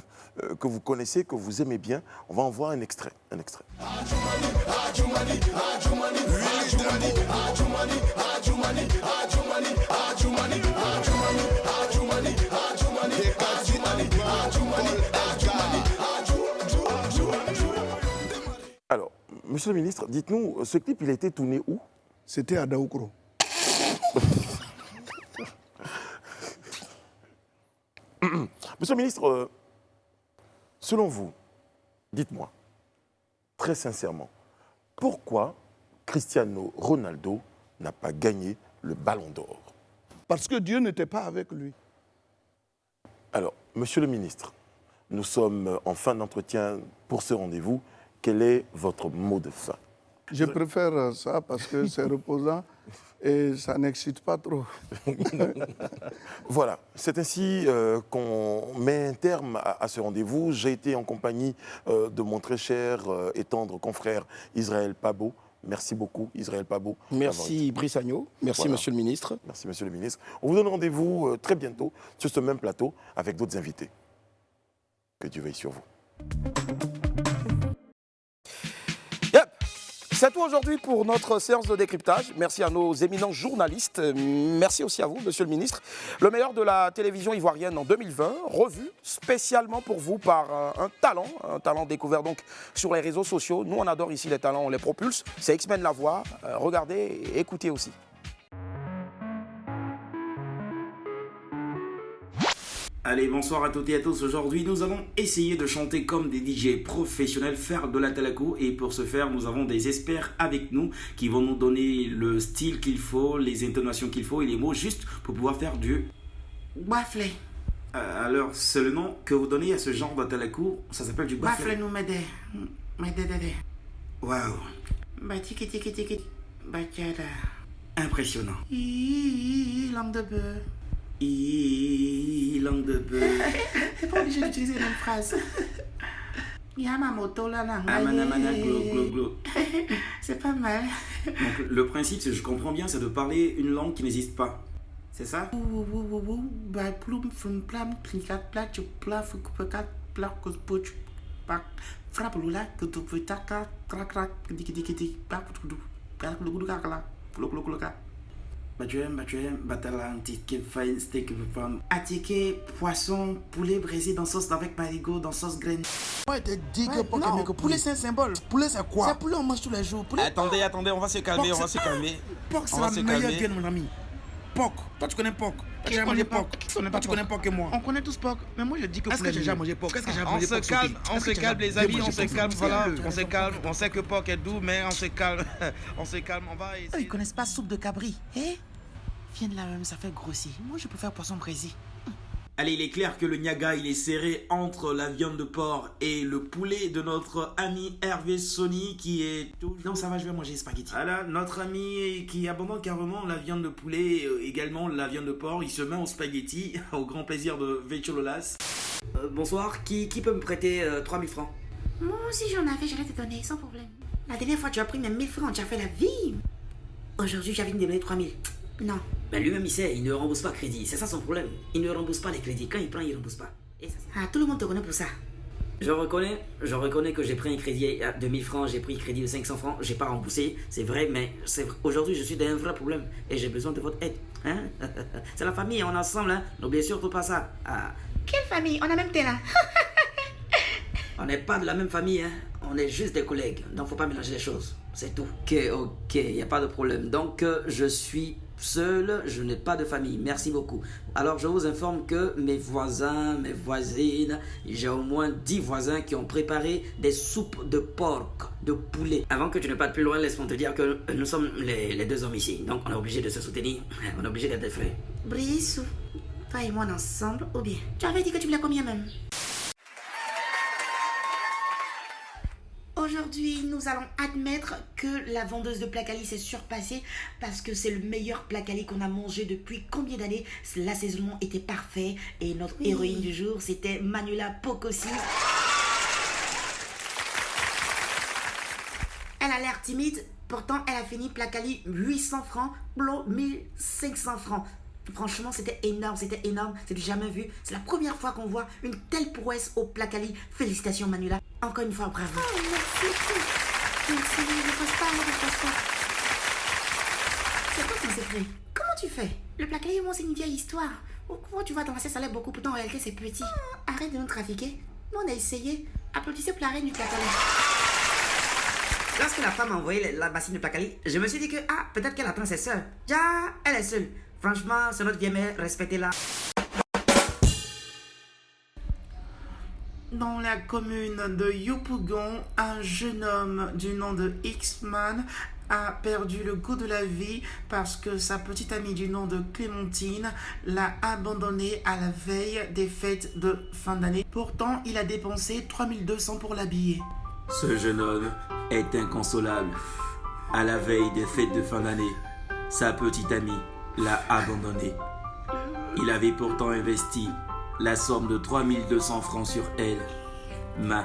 que vous connaissez, que vous aimez bien. On va en voir un extrait. Alors, monsieur le ministre, dites-nous, ce clip, il a été tourné où? C'était à Daoukro. Monsieur le ministre, selon vous, dites-moi, très sincèrement, pourquoi Cristiano Ronaldo n'a pas gagné le Ballon d'Or? Parce que Dieu n'était pas avec lui. Alors, monsieur le ministre, nous sommes en fin d'entretien pour ce rendez-vous. Quel est votre mot de fin? Je préfère ça parce que c'est reposant et ça n'excite pas trop. Voilà, c'est ainsi qu'on met un terme à ce rendez-vous. J'ai été en compagnie de mon très cher et tendre confrère Israël Pabo. Merci beaucoup, Israël Pabo. Merci, Brice Agneau. Merci, voilà. monsieur le ministre. Merci, monsieur le ministre. On vous donne rendez-vous très bientôt sur ce même plateau avec d'autres invités. Que Dieu veille sur vous. C'est tout aujourd'hui pour notre séance de décryptage. Merci à nos éminents journalistes. Merci aussi à vous, monsieur le ministre. Le meilleur de la télévision ivoirienne en 2020, revu spécialement pour vous par un talent découvert donc sur les réseaux sociaux. Nous, on adore ici les talents, on les propulse. C'est X-Men La Voix. Regardez et écoutez aussi. Allez, bonsoir à toutes et à tous. Aujourd'hui, nous allons essayer de chanter comme des DJ professionnels, faire de la talakou. Et pour ce faire, nous avons des experts avec nous qui vont nous donner le style qu'il faut, les intonations qu'il faut et les mots justes pour pouvoir faire du baflé. Alors, c'est le nom que vous donnez à ce genre de talakou. Ça s'appelle du baflé. Baflé nous m'aide. Waouh. Batiki tiki tiki. Bachada. Impressionnant. Langue de bœuf. Langue de bœuf. C'est pas obligé d'utiliser la même phrase. Yamamoto là, Amanamana, glo, glo, glo. C'est pas mal. Donc, le principe, je comprends bien, c'est de parler une langue qui n'existe pas. C'est ça? Attiqué, poisson, poulet braisé dans sauce avec marigot, dans sauce graine. Ouais, t'es dit que poulet c'est un symbole. Poulet c'est quoi? C'est poulet on mange tous les jours. Poulet... Attendez, on va se calmer, Porc c'est la meilleure viande mon ami. Porc, toi tu connais porc. T'as déjà mangé porc. Toi tu connais porc que moi. On connaît tous porc, mais moi je dis que poulet. Est-ce que j'ai déjà mangé porc? Est-ce que j'ai déjà mangé porc? On se calme les amis, on se calme, voilà. On se calme, on sait que porc est doux, mais on se calme. On se calme, on va essayer. Ils connaissent pas soupe de cabri, eh? Viens de là même, ça fait grossir. Moi je préfère poisson braisé. Allez, il est clair que le Niaga, il est serré entre la viande de porc et le poulet de notre ami Hervé Sony qui est toujours... Non, ça va, je vais manger spaghetti. Voilà, notre ami qui abandonne carrément la viande de poulet, également la viande de porc, il se met au spaghetti, au grand plaisir de Vechololas. Bonsoir, qui peut me prêter 3000 francs? Moi aussi j'en avais, j'allais te donner, sans problème. La dernière fois tu as pris mes 1000 francs, tu as fait la vie. Aujourd'hui j'avais de donner 3000. Non. Ben lui-même il sait, il ne rembourse pas crédit, c'est ça son problème. Il ne rembourse pas les crédits, quand il prend il ne rembourse pas. Et ça, tout le monde te connaît pour ça. Je reconnais que j'ai pris un crédit à 2000 francs, j'ai pris un crédit de 500 francs, j'ai pas remboursé, c'est vrai, mais aujourd'hui je suis dans un vrai problème et j'ai besoin de votre aide. Hein? C'est la famille, on est ensemble, hein? N'oubliez surtout pas ça. Ah. Quelle famille? On a même là. On n'est pas de la même famille, hein? On est juste des collègues, donc faut pas mélanger les choses, c'est tout. Ok, y a pas de problème. Donc je suis seul, je n'ai pas de famille, merci beaucoup. Alors je vous informe que mes voisins, mes voisines, j'ai au moins 10 voisins qui ont préparé des soupes de porc, de poulet. Avant que tu ne partes plus loin, laisse-moi te dire que nous sommes les deux hommes ici, donc on est obligé de se soutenir, on est obligé d'être des frères. Brissou, toi et moi ensemble, ou bien tu avais dit que tu voulais combien même? Aujourd'hui, nous allons admettre que la vendeuse de Placali s'est surpassée parce que c'est le meilleur Placali qu'on a mangé depuis combien d'années. L'assaisonnement était parfait et notre héroïne du jour, c'était Manuela Pocosi. Elle a l'air timide, pourtant elle a fini Placali 800 francs, Blo 1500 francs. Franchement, c'était énorme, c'est du jamais vu. C'est la première fois qu'on voit une telle prouesse au Placali. Félicitations Manuela. Encore une fois, bravo. Oh, merci. Merci, ne fasse pas. C'est quoi ton secret? Comment tu fais? Le Placali, moi, c'est une vieille histoire. Comment tu vas danser, ça l'est beaucoup, pourtant en réalité, c'est petit. Arrête de nous trafiquer. Nous, on a essayé. Applaudissez pour la reine du Placali. Lorsque la femme a envoyé la bassine de Placali, je me suis dit que, peut-être qu'elle attend ses soeurs. Ja, elle est seule. Franchement, c'est notre vieille mère, respectez-la. Dans la commune de Yopougon, un jeune homme du nom de X-Man a perdu le goût de la vie parce que sa petite amie du nom de Clémentine l'a abandonné à la veille des fêtes de fin d'année. Pourtant, il a dépensé 3200 pour l'habiller. Ce jeune homme est inconsolable. À la veille des fêtes de fin d'année, sa petite amie l'a abandonné. Il avait pourtant investi la somme de 3200 francs sur elle, mais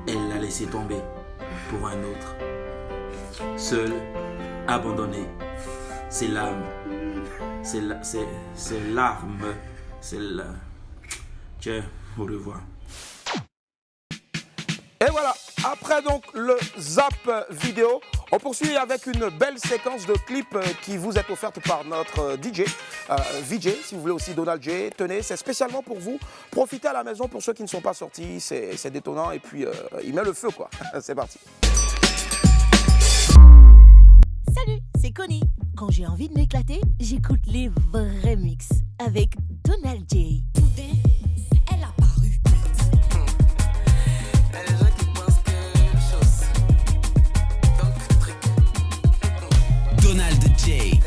elle l'a laissé tomber pour un autre. Seul, abandonné, ses larmes, Tiens, au revoir. Et voilà, après donc le zap vidéo, on poursuit avec une belle séquence de clips qui vous est offerte par notre DJ, VJ, si vous voulez aussi Donald J. Tenez, c'est spécialement pour vous. Profitez à la maison pour ceux qui ne sont pas sortis, c'est détonnant et puis il met le feu quoi. C'est parti. Salut, c'est Connie. Quand j'ai envie de m'éclater, j'écoute les vrais mix avec Donald J. Elle a paru. Donald J.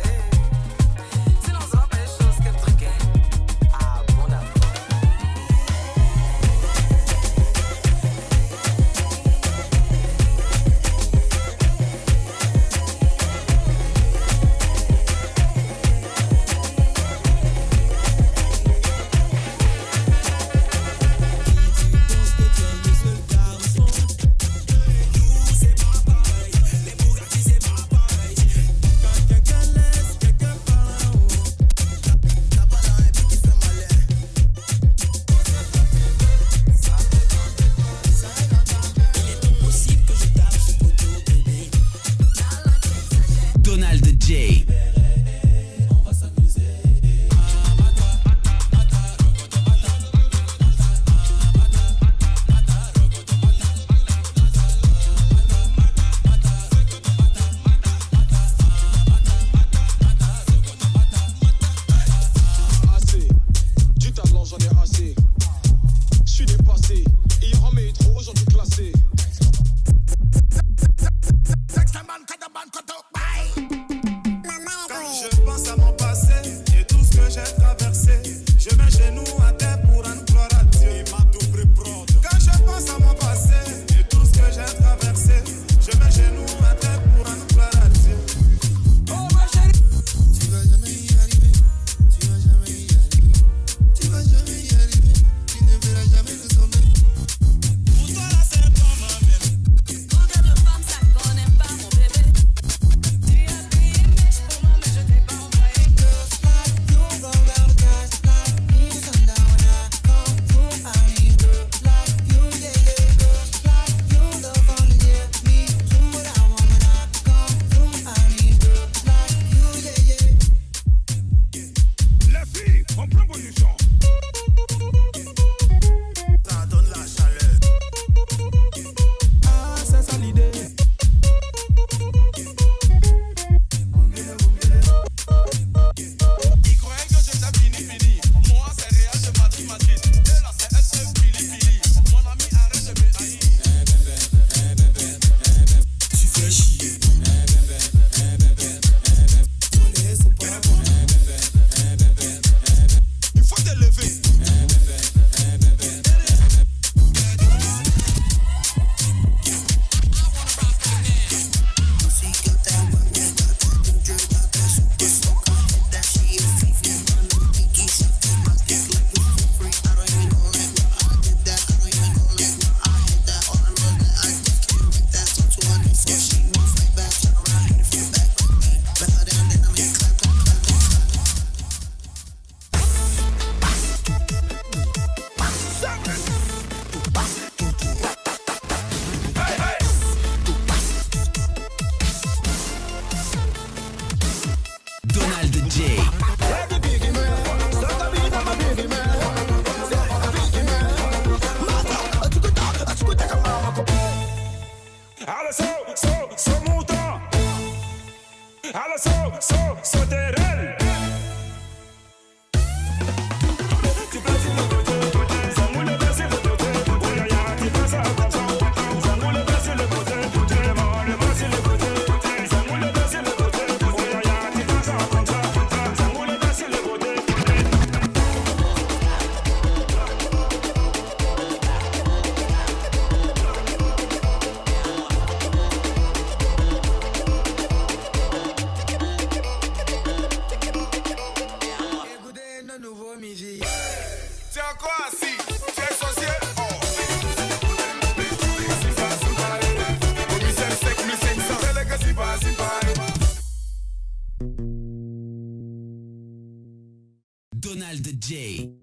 Donald J.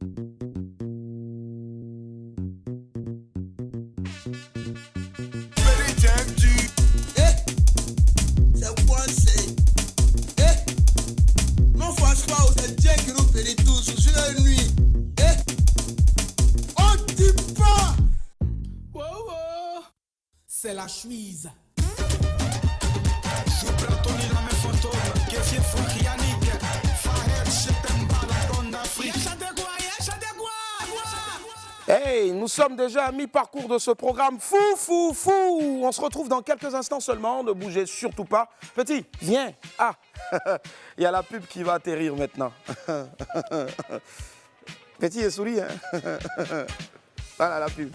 C'est quoi c'est? Non fâche pas, c'est Dieu qui nous périt tous sur la nuit. On dit pas. C'est la chemise. Je prends ton lit dans mes photos. Que fait Franck Yannick. Fahed, je t'aime pas la ronde d'Afrique. Hey, nous sommes déjà à mi-parcours de ce programme fou. On se retrouve dans quelques instants seulement. Ne bougez surtout pas. Petit, viens. Ah, il y a la pub qui va atterrir maintenant. Petit et souris, hein. Voilà la pub.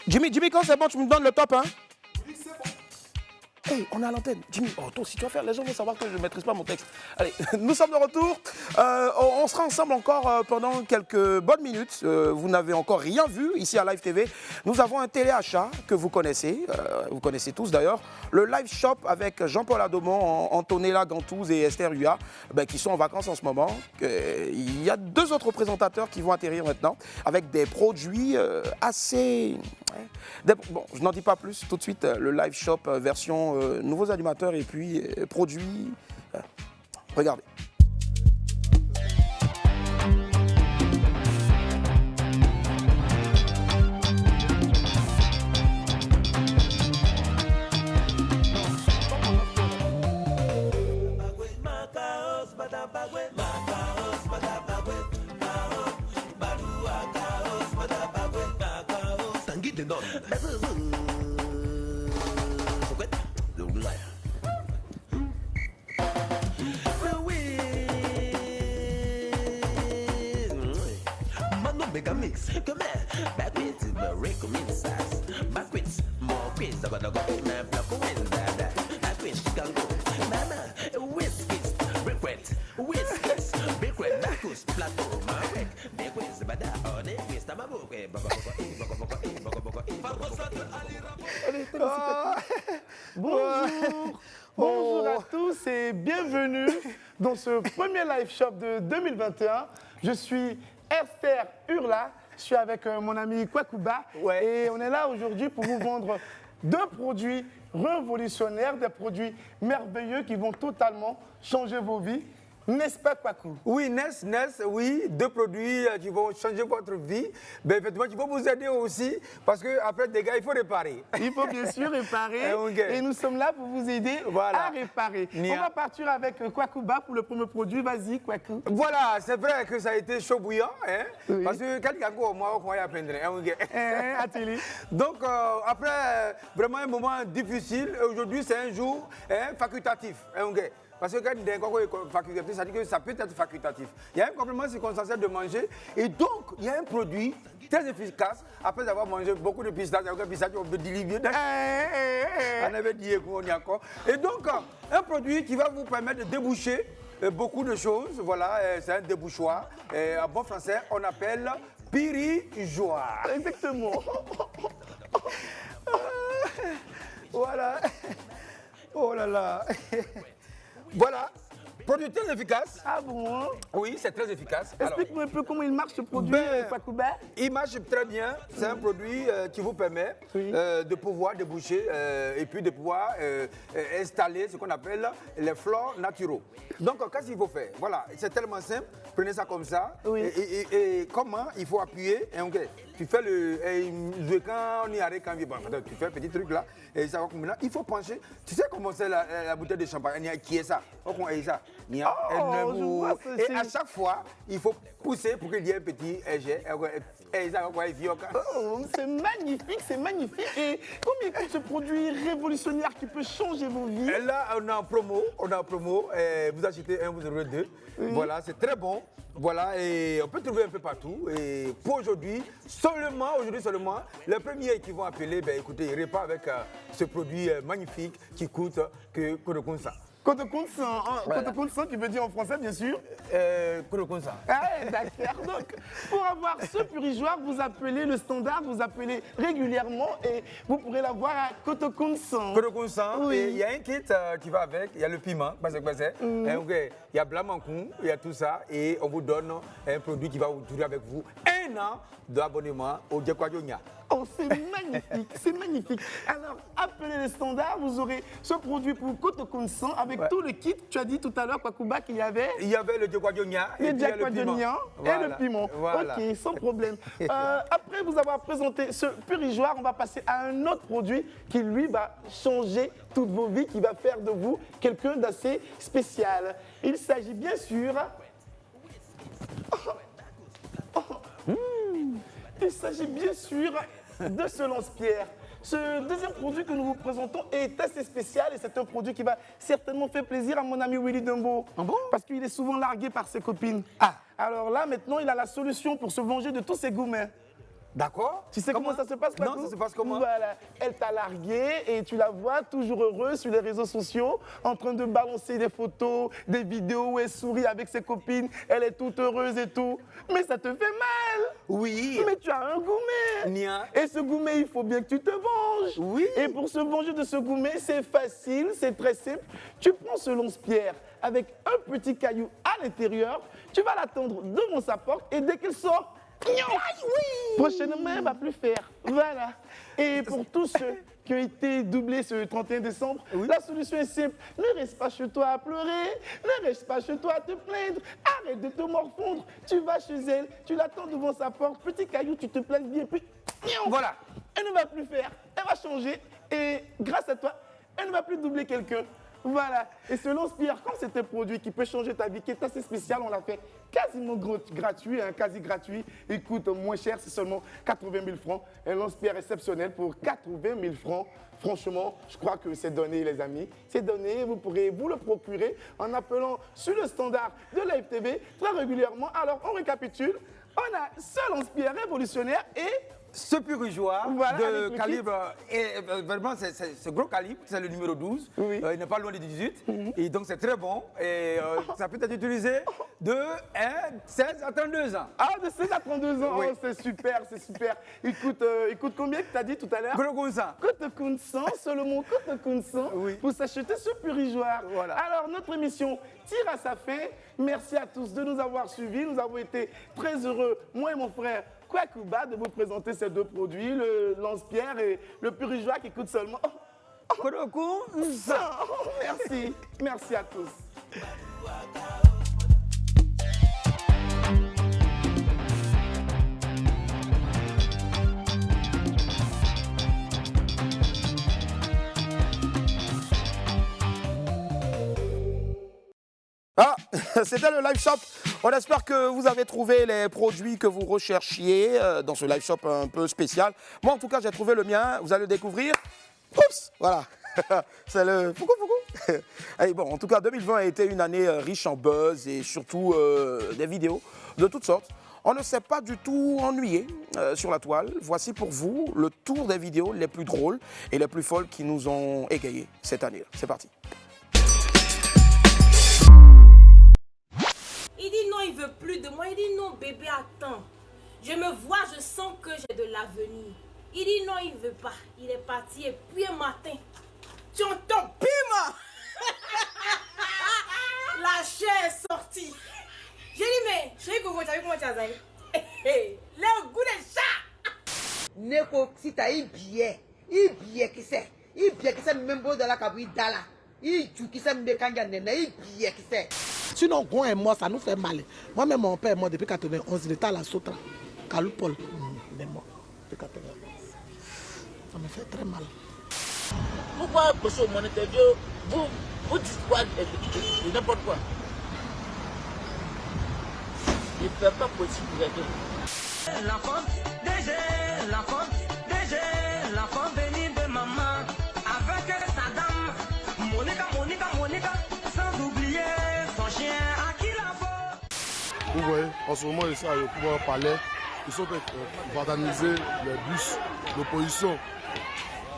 Jimmy, quand c'est bon, tu me donnes le top, hein? Oui, c'est bon. Hey, on est à l'antenne. Jimmy, toi, si tu vas faire, les gens vont savoir que je ne maîtrise pas mon texte. Allez, nous sommes de retour. On sera ensemble encore pendant quelques bonnes minutes. Vous n'avez encore rien vu ici à Live TV. Nous avons un téléachat que vous connaissez tous d'ailleurs. Le Live Shop avec Jean-Paul Adomon, Antonella Gantouze et Esther Hua, qui sont en vacances en ce moment. Il y a 2 autres présentateurs qui vont atterrir maintenant avec des produits assez... Bon, je n'en dis pas plus. Tout de suite, le Live Shop version nouveaux animateurs et puis produits. Regardez. Mix, come here, back with the recommend size. Back with more quiz, I'm gonna go in and block win that. Back with can go, mama, whiskies, regret, whiskies, regret, backus, plateau, my wreck, big quiz, but that on it, Mr. Mabook, Bonjour à tous et bienvenue dans ce premier live shop de 2021. Je suis Esther Hurla, je suis avec mon ami Kwakuba et on est là aujourd'hui pour vous vendre 2 produits révolutionnaires, des produits merveilleux qui vont totalement changer vos vies. N'est-ce pas, Kwaku? Oui, oui, 2 produits qui vont changer votre vie, mais effectivement, qui vont vous aider aussi, parce qu'après des gars, il faut réparer. Il faut bien sûr réparer, et nous sommes là pour vous aider à réparer. On va partir avec Kwakuba pour le premier produit. Vas-y, Kwaku. Voilà, c'est vrai que ça a été chaud bouillant, hein, parce que quand il y a quoi, moi, on va y apprendre. Donc, après vraiment un moment difficile, aujourd'hui, c'est un jour facultatif. Parce que quand il y a un complément facultatif, ça dit que ça peut être facultatif. Il y a un complément circonstanciel de manger. Et donc, il y a un produit très efficace. Après avoir mangé beaucoup de pistaches, on peut diluer. On avait dit qu'on y a encore. Et donc, un produit qui va vous permettre de déboucher beaucoup de choses. Voilà, c'est un débouchoir. En bon français, on appelle pirigeoir. Exactement. Voilà. Oh là là. Voilà, produit très efficace. Ah bon? Oui, c'est très efficace. Explique-moi un peu comment il marche ce produit, Kwakuba. Il marche très bien. C'est un produit qui vous permet de pouvoir déboucher et puis de pouvoir installer ce qu'on appelle les flores naturaux. Donc, qu'est-ce qu'il faut faire? Voilà, c'est tellement simple. Prenez ça comme ça. Et comment il faut appuyer? Tu fais le quand on y arrive, tu fais un petit truc là. Et ça va comme là. Il faut pencher. Tu sais comment c'est la bouteille de champagne? Qui est ça? Et à chaque fois, il faut pousser pour qu'il y ait un petit jet. C'est magnifique, c'est magnifique. Et combien coûte ce produit révolutionnaire qui peut changer vos vies? Et là, on est en promo. Vous achetez un, vous aurez 2. Voilà, c'est très bon. Voilà, et on peut trouver un peu partout. Et pour aujourd'hui seulement, les premiers qui vont appeler, écoutez, ils repartent avec ce produit magnifique qui coûte que ça. Kotokunsan, Kotokunsan qui veut dire en français, bien sûr. Kotokunsan. Ah, d'accord. Donc, pour avoir ce purigeoir, vous appelez le standard, vous appelez régulièrement et vous pourrez l'avoir à Kotokunsan. Kotokunsan, Oui. et il y a un kit qui va avec, il y a le piment, il y a Blamancou, il y a tout ça, et on vous donne un produit qui va vous durer avec vous 1 an d'abonnement au Djekwadjonia. Oh, c'est magnifique, c'est magnifique. Alors, appelez le standard, vous aurez ce produit pour Kotokunsan avec tout le kit. Tu as dit tout à l'heure, Kwakuba, qu'il y avait... Il y avait le Djekwadjonia et le puis il y a le piment. Et le piment. Voilà. Ok, sans problème. Après vous avoir présenté ce purigeoir, on va passer à un autre produit qui, lui, va changer toutes vos vies, qui va faire de vous quelqu'un d'assez spécial. Il s'agit bien sûr... Il s'agit bien sûr de ce lance-pierre. Ce deuxième produit que nous vous présentons est assez spécial et c'est un produit qui va certainement faire plaisir à mon ami Willy Dumbo. Parce qu'il est souvent largué par ses copines. Alors là, maintenant, il a la solution pour se venger de tous ses gourmets. D'accord. Tu sais comment ça se passe, Paco? Non, ça se passe comment? Voilà, elle t'a largué et tu la vois toujours heureuse sur les réseaux sociaux, en train de balancer des photos, des vidéos où elle sourit avec ses copines, elle est toute heureuse et tout. Mais ça te fait mal. Oui. Mais tu as un gourmet. Et ce gourmet, il faut bien que tu te venges. Oui. Et pour se venger de ce gourmet, c'est facile, c'est très simple. Tu prends ce lance-pierre avec un petit caillou à l'intérieur, tu vas l'attendre devant sa porte et dès qu'il sort, prochainement, elle ne va plus faire. Voilà. Et pour tous ceux qui ont été doublés ce 31 décembre, la solution est simple. Ne reste pas chez toi à pleurer, ne reste pas chez toi à te plaindre, arrête de te morfondre. Tu vas chez elle, tu l'attends devant sa porte, petit caillou, tu te places bien, puis voilà. Elle ne va plus faire, elle va changer et grâce à toi, elle ne va plus doubler quelqu'un. Voilà. Et ce lance-pierre, comme c'est un produit qui peut changer ta vie, qui est assez spécial, on l'a fait quasiment gratuit, quasi gratuit. Il coûte moins cher, c'est seulement 80 000 francs. Un lance-pierre exceptionnel pour 80 000 francs. Franchement, je crois que c'est donné, les amis. C'est donné, vous pourrez vous le procurer en appelant sur le standard de Live TV très régulièrement. Alors, on récapitule. On a ce lance-pierre révolutionnaire et... Ce purigeoir voilà, de calibre, vraiment c'est gros calibre, c'est le numéro 12, il n'est pas loin du 18, et donc c'est très bon, et ça peut être utilisé de 16 à 32 ans. Ah, de 16 à 32 ans, Oui. oh, c'est super, c'est super. Il coûte combien que tu as dit tout à l'heure? Kotokunsan, seulement Kotokunsan, pour s'acheter ce purigeoir. Voilà. Alors, notre émission tire à sa fin. Merci à tous de nous avoir suivis. Nous avons été très heureux, moi et mon frère Kwakuba, de vous présenter ces deux produits, le lance-pierre et le purigeoir qui coûte seulement... Kotokunsan. Merci, merci à tous. Ah, c'était le live shop. On espère que vous avez trouvé les produits que vous recherchiez dans ce live shop un peu spécial. Moi, en tout cas, j'ai trouvé le mien. Vous allez le découvrir. Oups, voilà. C'est le Foucault. Et bon, en tout cas, 2020 a été une année riche en buzz et surtout des vidéos de toutes sortes. On ne s'est pas du tout ennuyé sur la toile. Voici pour vous le tour des vidéos les plus drôles et les plus folles qui nous ont égayés cette année. C'est parti. Il dit non, il veut plus de moi. Il dit non, bébé, attends. Je me vois, je sens que j'ai de l'avenir. Il dit non, il veut pas. Il est parti et puis un matin, tu entends piment. La chair est sortie. J'ai dit mais, chérie, comment tu as vu comment tu as zaï? Le goût des chats. Neko sita ibie kise même beau de la cabine dala. Tu qui s'aime de kanga nena ibie kise. Sinon, quand est mort, ça nous fait mal. Moi-même, mon père est mort depuis 91. Il était à la Sotra. Kalou Paul. Il est mort depuis 91. Ça me fait très mal. Pourquoi, parce que mon interview, vous dites quoi de n'importe quoi? Il ne peut pas possible de régler. L'enfant béni de maman. Avec sa dame, Monica, sans oublier son chien à qui la faute. Vous voyez, en ce moment, ici, au pouvoir palais, ils sont vandalisés les bus d'opposition.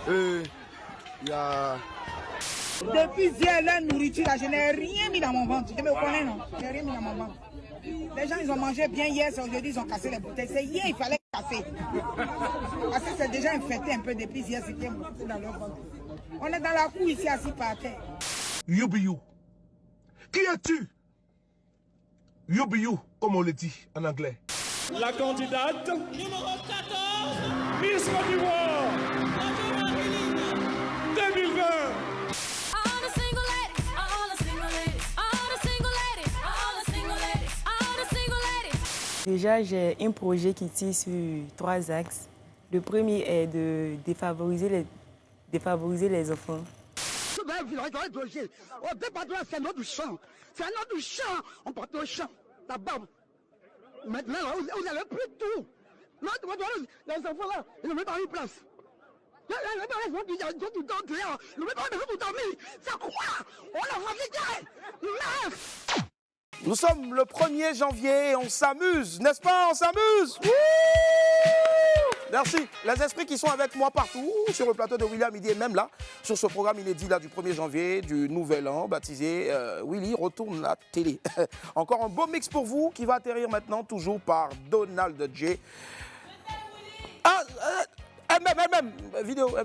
Et il y a Depuis hier, la nourriture, là, je n'ai rien mis dans mon ventre. Je me connais, non? Je n'ai rien mis dans mon ventre. Les gens, ils ont mangé bien hier, aujourd'hui, ils ont cassé les bouteilles. C'est hier, il fallait casser. Parce que c'est déjà infecté un peu depuis hier, c'était beaucoup dans leur ventre. On est dans la cour ici, assis par terre. You. Qui es-tu? You, comme on le dit en anglais. La candidate numéro 14, Miss Côte d'Ivoire 2020. Déjà, j'ai un projet qui tire sur 3 axes. Le premier est de défavoriser les enfants. C'est notre champ. C'est notre champ. On part au champ. Là-bas. Maintenant, vous n'avez plus tout. Les enfants là, ils ne mettent pas en place. Les enfants qui ont tout le temps dehors, ils ne mettent pas en maison pour dormir. C'est quoi? On a fatigué. Nous sommes le 1er janvier et on s'amuse, n'est-ce pas? On s'amuse. Merci. Les esprits qui sont avec moi partout, sur le plateau de William Midi et même là, sur ce programme inédit là, du 1er janvier, du Nouvel An, baptisé Willy retourne la télé. Encore un beau mix pour vous qui va atterrir maintenant, toujours par Donald J. Ah, vidéo,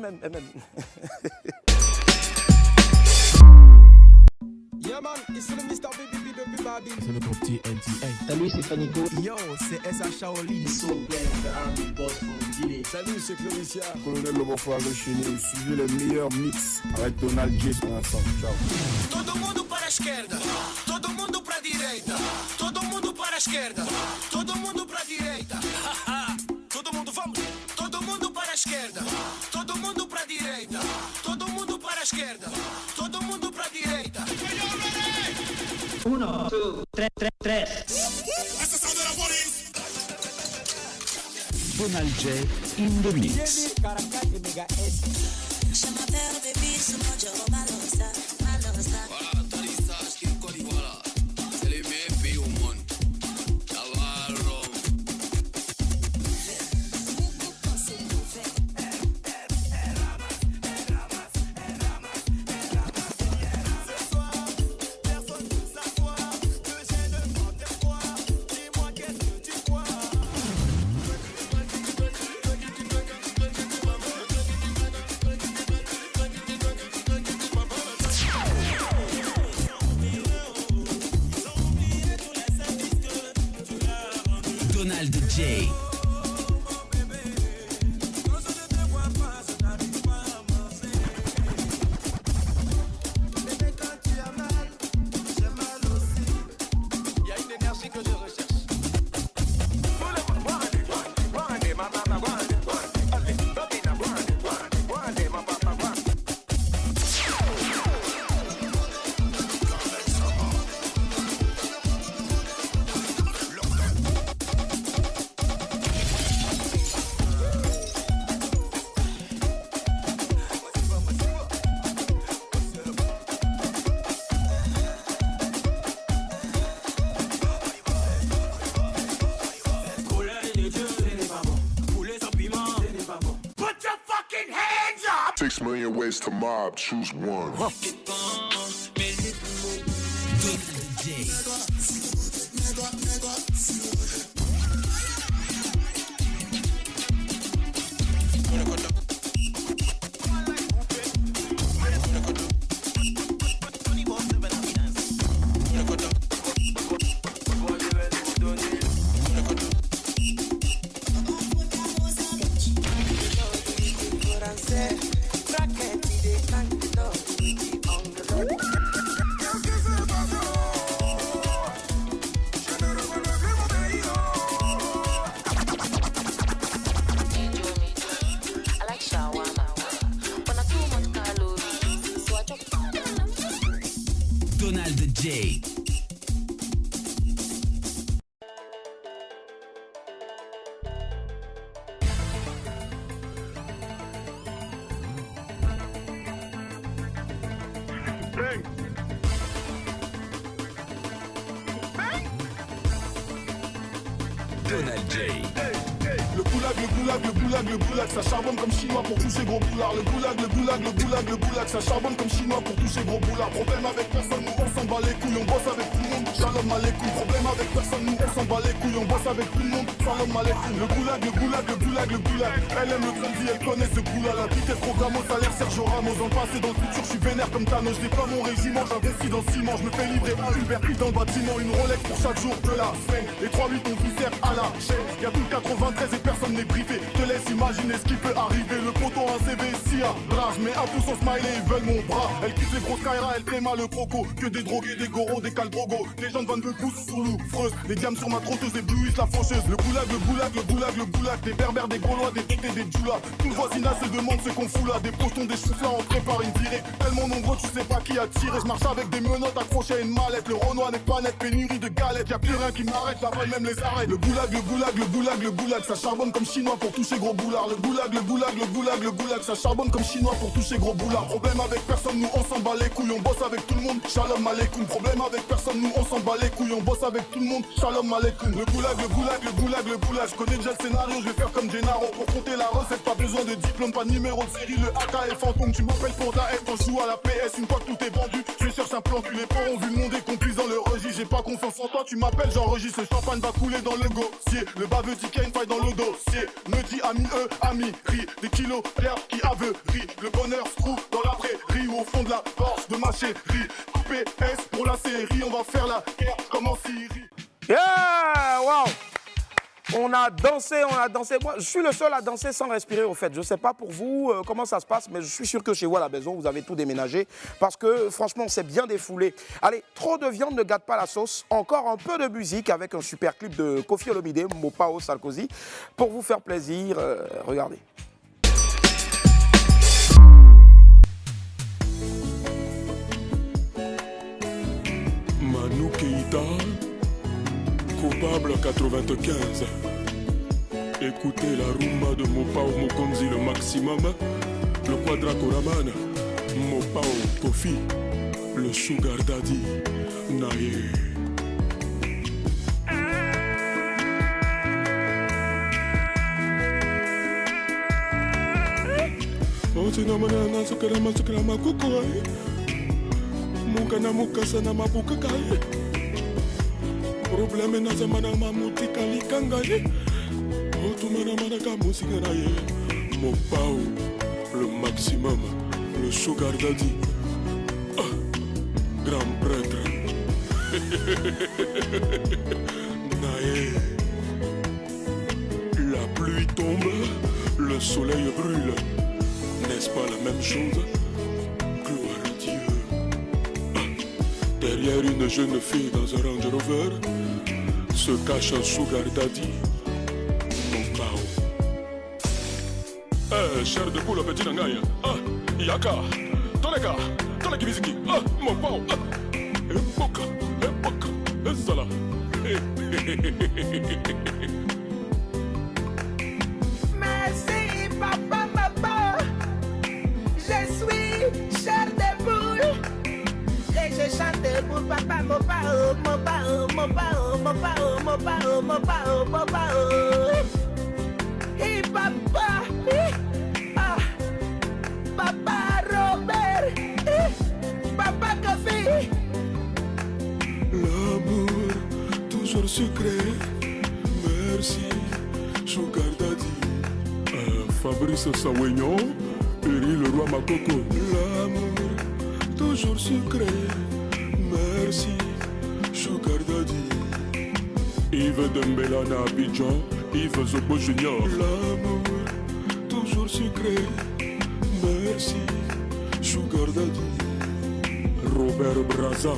Yeah man, ici le Mr. BBB depuis Babi. C'est notre petit NTA. Salut, c'est Fanico. Yo, c'est S.A. Shaolin. Salut, c'est Clovicia. Colonel Lobofo Chini, suivez les meilleurs mix avec Donald J. Ensemble. Ciao. Todo mundo para a esquerda, todo mundo para a direita, todo mundo para a esquerda, todo mundo para a direita. Todo mundo, vamos. Todo mundo para a esquerda, todo mundo para a direita, todo mundo para a esquerda, todo mundo para a direita. 1, 2, 3. Donald J in the mix. C'est les meilleurs pays au monde. Donald J. Il y a une énergie que je recherche. $6 million ways to mob, choose one. Donald J. Donald J. Le coulage, le goulag, ça charbonne comme chinois pour toucher gros boulard. Le goulag, ça charbonne comme chinois pour toucher gros boulard. Problème avec personne, nous on s'en bat les couilles, on bosse avec tout le monde. Shalom aleikum. Problème avec personne, nous on s'en bat les couilles, on bosse avec tout le monde. Shalom aleikum. Le goulag. Elle aime le trendy, elle connaît ce goût-là. La vitesse programme au salaire Sergio Ramos. Dans le passé, dans le futur, je suis vénère comme Thanos. J'ai pas mon régiment, j'investis dans 6 mois. Je me fais livrer un Uber Eats dans le bâtiment. Une Rolex pour chaque jour de la semaine. Les 3-8 on vous sert à la chaîne. Y'a tout 93 et personne n'est briefé. Je te laisse imaginer ce qui peut arriver. Le poteau un CV si à rage. Mais à tous son smiley, ils veulent mon bras. Elle kiffe les grosses Kaira, elle tréma le croco. Que des drogués, des goros, des caldrogos. Des gens de 22 pouces sous l'ouvreuse. Les diams sur ma trotteuse éblouissent la faucheuse. Le goulag. Des berbères, des gaulois, des tétés, des djoulas. Tout le voisinage se demande ce qu'on fout là. Des potons, des chouflats, on prépare une virée. Tellement nombreux, tu sais pas qui a tiré. Je marche avec des menottes accrochées à une mallette. Le Renoir n'est pas net, pénurie de galettes. Y'a plus rien qui m'arrête, la balle même les arrête. Le goulag, ça charbonne comme chinois pour toucher gros boulard. Le goulag, ça charbonne comme chinois pour toucher gros boulard. Problème avec personne, nous on s'en bat les couilles, on bosse avec tout le monde. Shalom aleikum. Problème avec personne, nous on s'en bat les couilles, on bosse avec tout le monde. Shalom aleikum. Le goulag. Je connais déjà le scénario, je vais faire comme Gennaro. Pour compter la recette, pas besoin de diplôme, pas de numéro de série. Le AK est fantôme, tu m'appelles pour ta haine quand je joue à la PS. Une fois que tout est vendu, je cherche un plan cul. Les porcs ont vu le monde et complice dans le registre. J'ai pas confiance en toi, tu m'appelles, j'enregistre. Le champagne va couler dans le gossier. Le baveux dit qu'il y a une faille dans le dossier. Me dit ami, ami, ri. Des kilos clairs qui aveuglent. Le bonheur se trouve dans la prairie ou au fond de la porte de ma chérie. Coupé S pour la série, on va faire la guerre comme en Syrie. Yeah, wow. On a dansé. Moi, je suis le seul à danser sans respirer, au fait. Je ne sais pas pour vous comment ça se passe, mais je suis sûr que chez vous, à la maison, vous avez tout déménagé. Parce que, franchement, on s'est bien défoulé. Allez, trop de viande ne gâte pas la sauce. Encore un peu de musique avec un super clip de Koffi Olomide, Mopao Sarkozy. Pour vous faire plaisir, regardez. Manu Keïta, coupable 95. Écoutez la rumba de Mopao Mokonzi le maximum. Le Quadracoraman, Mopao Kofi, le Sugar Daddy, Naye. Oh, tu n'as pas de makukoy. Mukana mukasa na mabukakai. Problème na zamana mamutika likangai. Oh, tu mana ka musika na ye. Mopao, le maximum, le Sugar Daddy. Ah, grand prêtre. Nae. La pluie tombe, le soleil brûle. N'est-ce pas la même chose? Gloire à Dieu. Derrière une jeune fille dans un Range Rover se cache un Sugar Daddy. Mopao. Chair de poule petit nangaï. Ah, Yaka. Toleka. Toleki Biziki. Ah, Mopao. Epoka. Zala. Merci, papa, maman. Je suis chair de poule. Et je chante pour papa, Mopao, Mopao, Mopao, Mopao, Mopao, Mopao, Mopao. Et papa, ah, papa Robert, papa Koffi. L'amour, toujours sucré. Merci, Sugar Daddy. Fabrice Sawignon, Eri le roi Makoko. L'amour, toujours sucré. Merci, Sugar Daddy. Yves Dembélé na Abidjan, Yves Zobo Junior. L'amour, toujours sucré. Merci, Sugar Daddy. Robert Braza,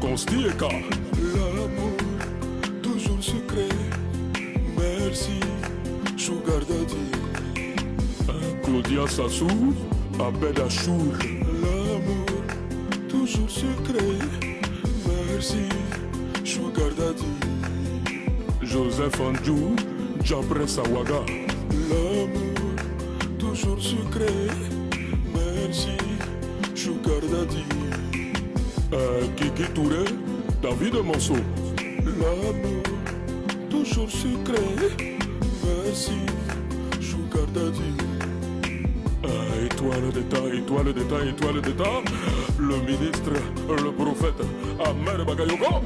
Consti Eka. L'amour, toujours sucré. Merci, Sugar Daddy. Claudia Sassou, Abed Achour. L'amour, toujours sucré. Merci, Sugar Daddy. Joseph Andjou, Jabre Sawaga. L'amour, toujours sucré. Merci, Sugar Daddy. Kiki Touré, David Monceau. L'amour, toujours sucré. Merci, sugar daddy. Étoile d'État, étoile d'État, étoile d'État. Le ministre, le prophète, Ahmed Bakayoko.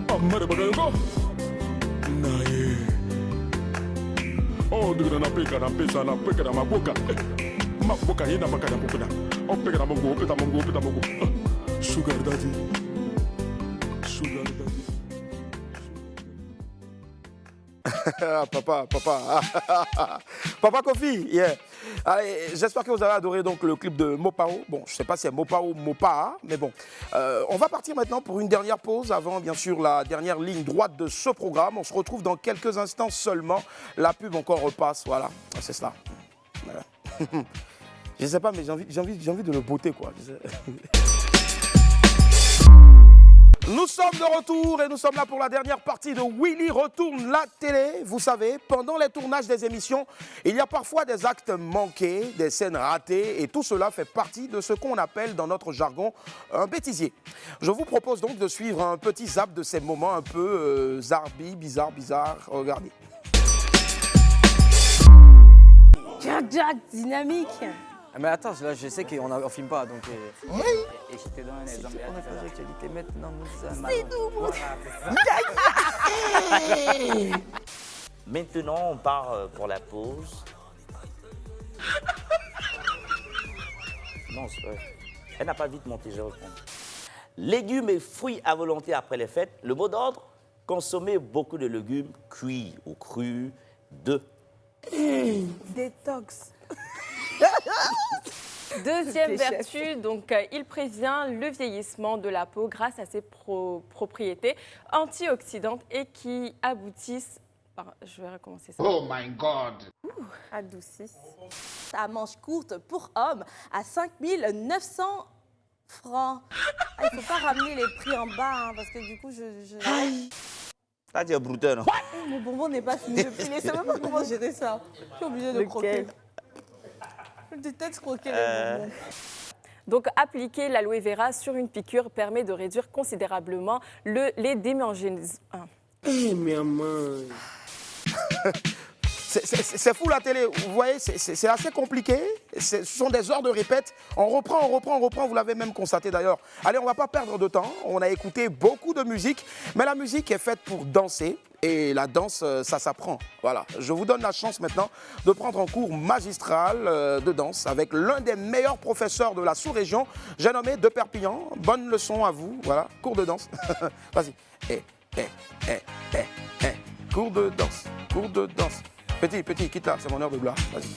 Ahmed Bakayoko. Naye. Oh, tu n'as pas qu'à pesa, na peka na maboka. Maboka yena makana bokuna. Oh, peka na mongo, peta mongo, peta mongo. Sugar daddy. Sugar daddy. Papa Kofi, yeah. J'espère que vous avez adoré donc le clip de Mopao. Bon, je ne sais pas si c'est Mopao ou Mopa, mais bon. On va partir maintenant pour une dernière pause avant, bien sûr, la dernière ligne droite de ce programme. On se retrouve dans quelques instants seulement. La pub encore repasse, voilà, c'est cela. Voilà. Je ne sais pas, mais j'ai envie de le botter, quoi. Nous sommes de retour et nous sommes là pour la dernière partie de Willy retourne la télé. Vous savez, pendant les tournages des émissions, il y a parfois des actes manqués, des scènes ratées et tout cela fait partie de ce qu'on appelle dans notre jargon un bêtisier. Je vous propose donc de suivre un petit zap de ces moments un peu zarbi, bizarre. Regardez. Jack, dynamique. Ah mais attends, là je sais qu'on ne filme pas donc. Oui. Et je te donne un exemple. On a fait l'actualité maintenant, nous C'est tout. Maintenant, on part pour la pause. Non, c'est vrai. Elle n'a pas vite monté, je reprends. Légumes et fruits à volonté après les fêtes. Le mot d'ordre, consommer beaucoup de légumes cuits ou crus de... Détox. Deuxième vertu, donc il prévient le vieillissement de la peau grâce à ses propriétés antioxydantes et qui aboutissent... Je vais recommencer ça. Oh my God! Adoucissent. À manches courtes pour hommes à 5 900 francs. Il ne faut pas ramener les prix en bas hein, parce que du coup, Ça, tu es brutal, non? Mon bonbon n'est pas fini de piler. Je ne sais même pas comment gérer ça. Je suis obligée de croquer. Je déteste croquer les bonbons. Donc, appliquer l'aloe vera sur une piqûre permet de réduire considérablement les démangeaisons. C'est fou la télé, vous voyez, c'est assez compliqué, ce sont des heures de répète, on reprend, vous l'avez même constaté d'ailleurs. Allez, on ne va pas perdre de temps, on a écouté beaucoup de musique, mais la musique est faite pour danser et la danse, ça s'apprend. Voilà, je vous donne la chance maintenant de prendre un cours magistral de danse avec l'un des meilleurs professeurs de la sous-région, j'ai nommé de Perpignan. Bonne leçon à vous, voilà, cours de danse. Vas-y, cours de danse, cours de danse. Petit, quitte là, c'est mon heure de gloire. Vas-y.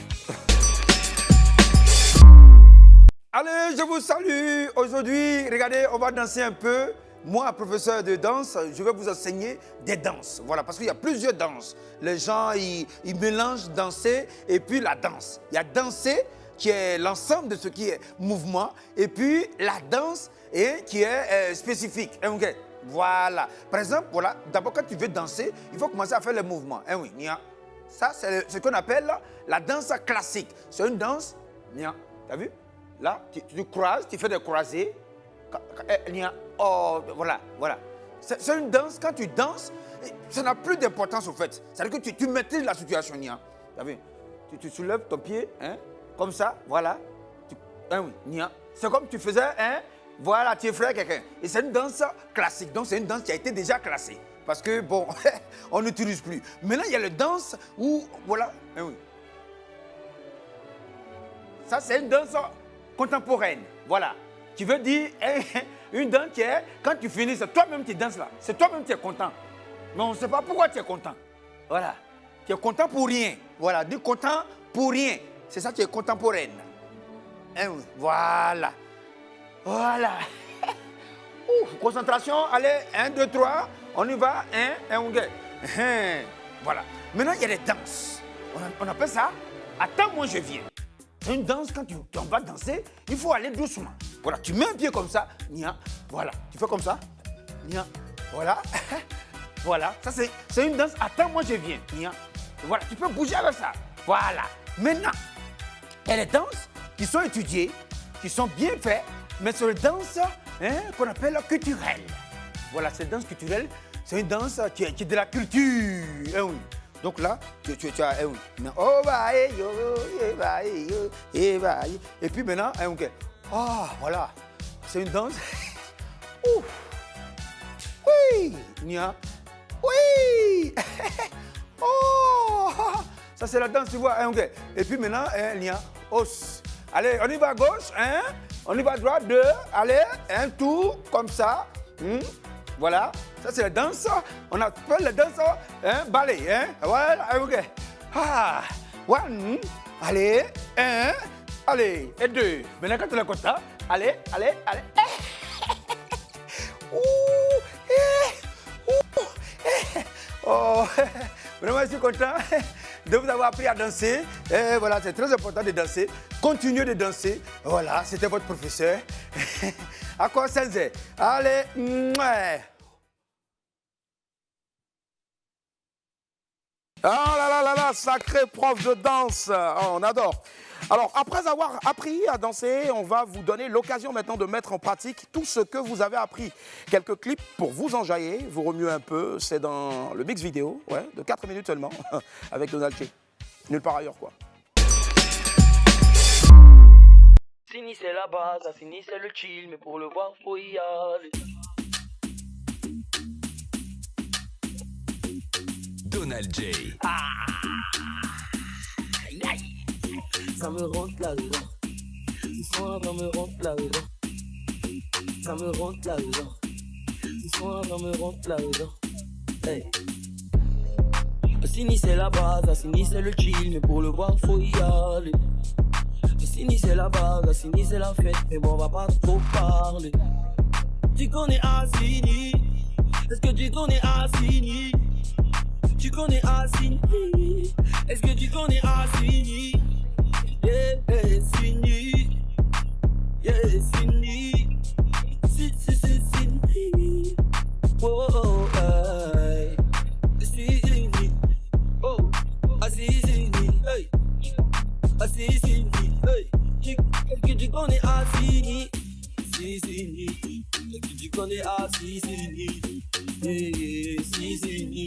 Allez, je vous salue. Aujourd'hui, regardez, on va danser un peu. Moi, professeur de danse, je vais vous enseigner des danses. Voilà, parce qu'il y a plusieurs danses. Les gens, ils mélangent danser et puis la danse. Il y a danser, qui est l'ensemble de ce qui est mouvement, et puis la danse qui est spécifique. Okay. Voilà. Par exemple, voilà, d'abord, quand tu veux danser, il faut commencer à faire les mouvements. Oui, ça, c'est ce qu'on appelle la danse classique. C'est une danse, tu as vu? Là, tu croises, tu fais des croisés. Oh, voilà. C'est une danse, quand tu danses, ça n'a plus d'importance au fait. C'est-à-dire que tu maîtrises la situation. Tu as vu? Tu soulèves ton pied, comme ça, voilà. C'est comme tu faisais, voilà, tu effraies quelqu'un. Et c'est une danse classique, donc c'est une danse qui a été déjà classée. Parce que, bon, on n'utilise plus. Maintenant, il y a le danse où, voilà, ça, c'est une danse contemporaine. Voilà. Tu veux dire, une danse qui est, quand tu finis, c'est toi-même qui danses là. C'est toi-même qui es content. Mais on ne sait pas pourquoi tu es content. Voilà. Tu es content pour rien. Voilà, dis content pour rien. C'est ça, tu es contemporaine. Voilà. Voilà. Concentration, allez, 1, 2, 3. On y va, voilà. Maintenant, il y a des danses. On appelle ça « Attends-moi, je viens ». C'est une danse, quand tu vas danser, il faut aller doucement. Voilà, tu mets un pied comme ça, voilà. Tu fais comme ça, voilà. Voilà, ça c'est une danse « Attends-moi, je viens ». Voilà, tu peux bouger avec ça. Voilà. Maintenant, il y a les danses qui sont étudiées, qui sont bien faites, mais c'est une danse qu'on appelle culturelle. Voilà, cette danse culturelle, c'est une danse qui est de la culture. Oui. Donc là, tu as un oh bah yo, et puis maintenant un ok. Ah voilà, c'est une danse. Ouh. Oui, nia. Oui. Oh, ça c'est la danse, tu vois, hein, ok. Et puis maintenant, nia, os. Allez, on y va à gauche, hein. On y va à droite, 2. Allez, un tour comme ça. Voilà, ça c'est la danse. On appelle la danse, hein, ballet, hein. Voilà, ok. Ah, 1. Allez, 1. Allez, et 2. Maintenant quand tu la comptes, allez. Oh, vraiment, je suis content de vous avoir appris à danser. Et voilà, c'est très important de danser. Continuez de danser. Voilà, c'était votre professeur. À quoi Sensei? Allez, Ah là, sacré prof de danse. Oh, on adore. Alors, après avoir appris à danser, on va vous donner l'occasion maintenant de mettre en pratique tout ce que vous avez appris. Quelques clips pour vous enjailler, vous remuer un peu. C'est dans le mix vidéo, ouais, de 4 minutes seulement, avec Donald J. Nulle part ailleurs, quoi. Fini c'est la base, fini c'est le chill, mais pour le voir faut y aller. Donald J. Ça me rentre là-dedans. Ce soir, ça me rentre là-dedans. Ça me rentre là-dedans. Ce soir, ça me rentre là-dedans. Hey. Fini c'est la base, fini c'est le chill, mais pour le voir faut y aller. Fini c'est la base, fini c'est la fête, mais bon on va pas trop parler. Tu connais Assini? Est-ce que tu connais Assini? Tu connais Assini? Est-ce que tu connais Assini? Yeah, Sini. Yeah, Sini. Sini. Oh, hey. Sini. Oh, Assini. Hey. Assini. Hey. Est-ce que tu connais Assini? Sini. Est-ce que tu connais Assini? Yeah, Sini.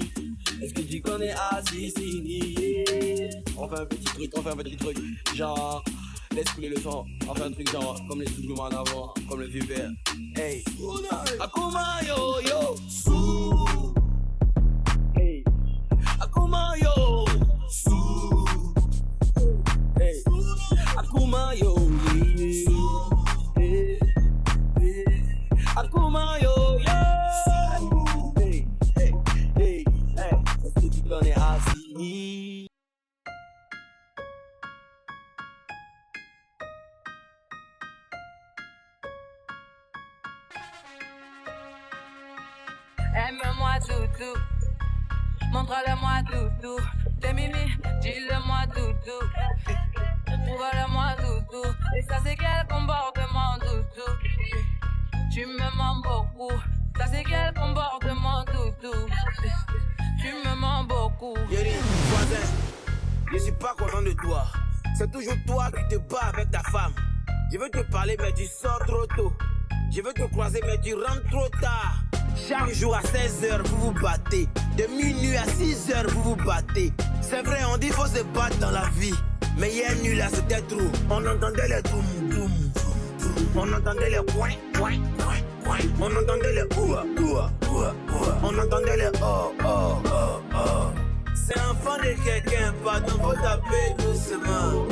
Est-ce que tu connais Assini? Yeah. On fait un petit truc, genre, laisse couler le sang. On fait un truc genre, comme les sous en avant, comme le vieux père. Hey, Akuma yo yo, sou. Hey, Akuma yo, sou. Hey, Akuma yo, hey, hey, Akuma yo yo. Hey, hey, hey, hey. Est-ce que tu connais Assini? Aime-moi toutou, montre-le-moi toutou. T'es mimi, dis-le-moi toutou. Prouve-le-moi toutou. Et ça c'est quel comportement toutou. Tu me mens beaucoup. Ça c'est quel comportement toutou. Tu me mens beaucoup. Yeri, voisin, je suis pas content de toi. C'est toujours toi qui te bats avec ta femme. Je veux te parler mais tu sors trop tôt. Je veux te croiser mais tu rentres trop tard. Chaque jour à 16h vous vous battez. De minuit à 6h vous vous battez. C'est vrai on dit faut se battre dans la vie. Mais hier nuit là c'était trop. On entendait les toum toum. On entendait les coin coin coin coin. On entendait les oua oua oua oua. On entendait les oh oh oh oh. C'est enfant de quelqu'un, pardon, faut taper doucement.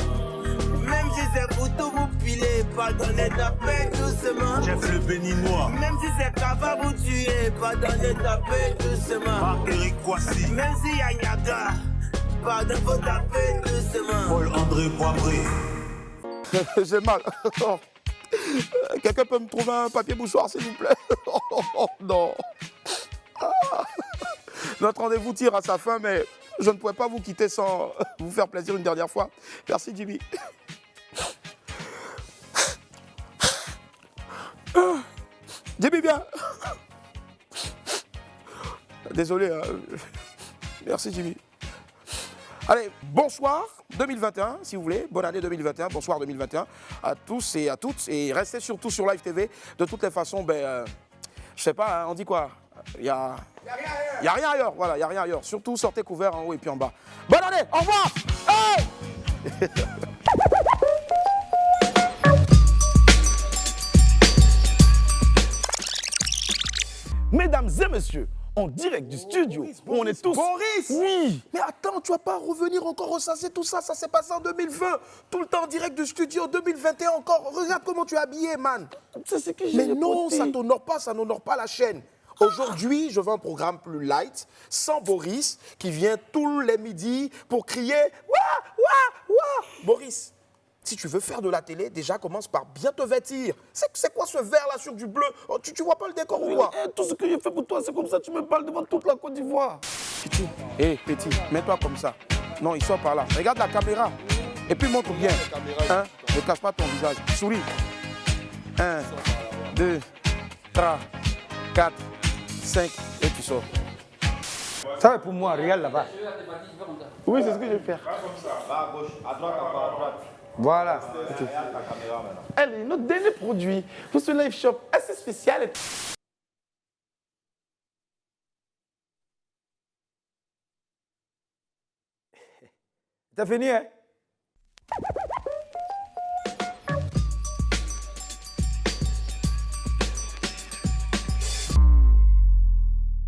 Même si c'est pour tout vous piler, pardonnez, tapez doucement. Jeff le béninois. Même si c'est cava vous tuer, pardonnez, tapez doucement. Marc-Éric Kwasi. Même si y'a Niaga, pardon, faut taper doucement. Paul-André Poivré. J'ai mal. Quelqu'un peut me trouver un papier mouchoir, s'il vous plaît? Non. Notre rendez-vous tire à sa fin, mais je ne pourrais pas vous quitter sans vous faire plaisir une dernière fois. Merci, Jimmy. Jimmy, viens. Désolé. Merci, Jimmy. Allez, bonsoir 2021, si vous voulez. Bonne année 2021, bonsoir 2021 à tous et à toutes. Et restez surtout sur Live TV. De toutes les façons, je sais pas, hein, on dit quoi? Il n'y a rien ailleurs. Voilà, il n'y a rien ailleurs. Surtout, sortez couverts en haut et puis en bas. Bonne année, au revoir. Hey. Mesdames et messieurs, en direct du studio, où on est tous... Boris! Oui! Mais attends, tu vas pas revenir encore ressasser tout ça, ça s'est passé en 2020. Tout le temps en direct du studio, 2021 encore. Regarde comment tu es habillé, man. C'est ce que j'ai Mais non, reporté. ça t'honore pas, ça n'honore pas la chaîne. Aujourd'hui, je veux un programme plus light, sans Boris, qui vient tous les midis pour crier « Ouah, ouah, ouah !» Boris, si tu veux faire de la télé, déjà commence par bien te vêtir. C'est quoi ce vert-là sur du bleu? Oh, tu vois pas le décor ou quoi? Tout ce que j'ai fait pour toi, c'est comme ça, tu me parles devant toute la Côte d'Ivoire. Petit, petit, mets-toi comme ça. Non, il sort par là. Regarde la caméra. Et puis montre bien. Hein? Ne cache pas ton visage. Souris. 1, 2, 3, 4, 5 et tu sors. Ça va pour moi, regarde là-bas. Oui, c'est ce que je vais faire. Va à gauche, à droite, encore à droite. Voilà. Allez, notre dernier produit pour ce live shop assez spécial. T'as fini, hein?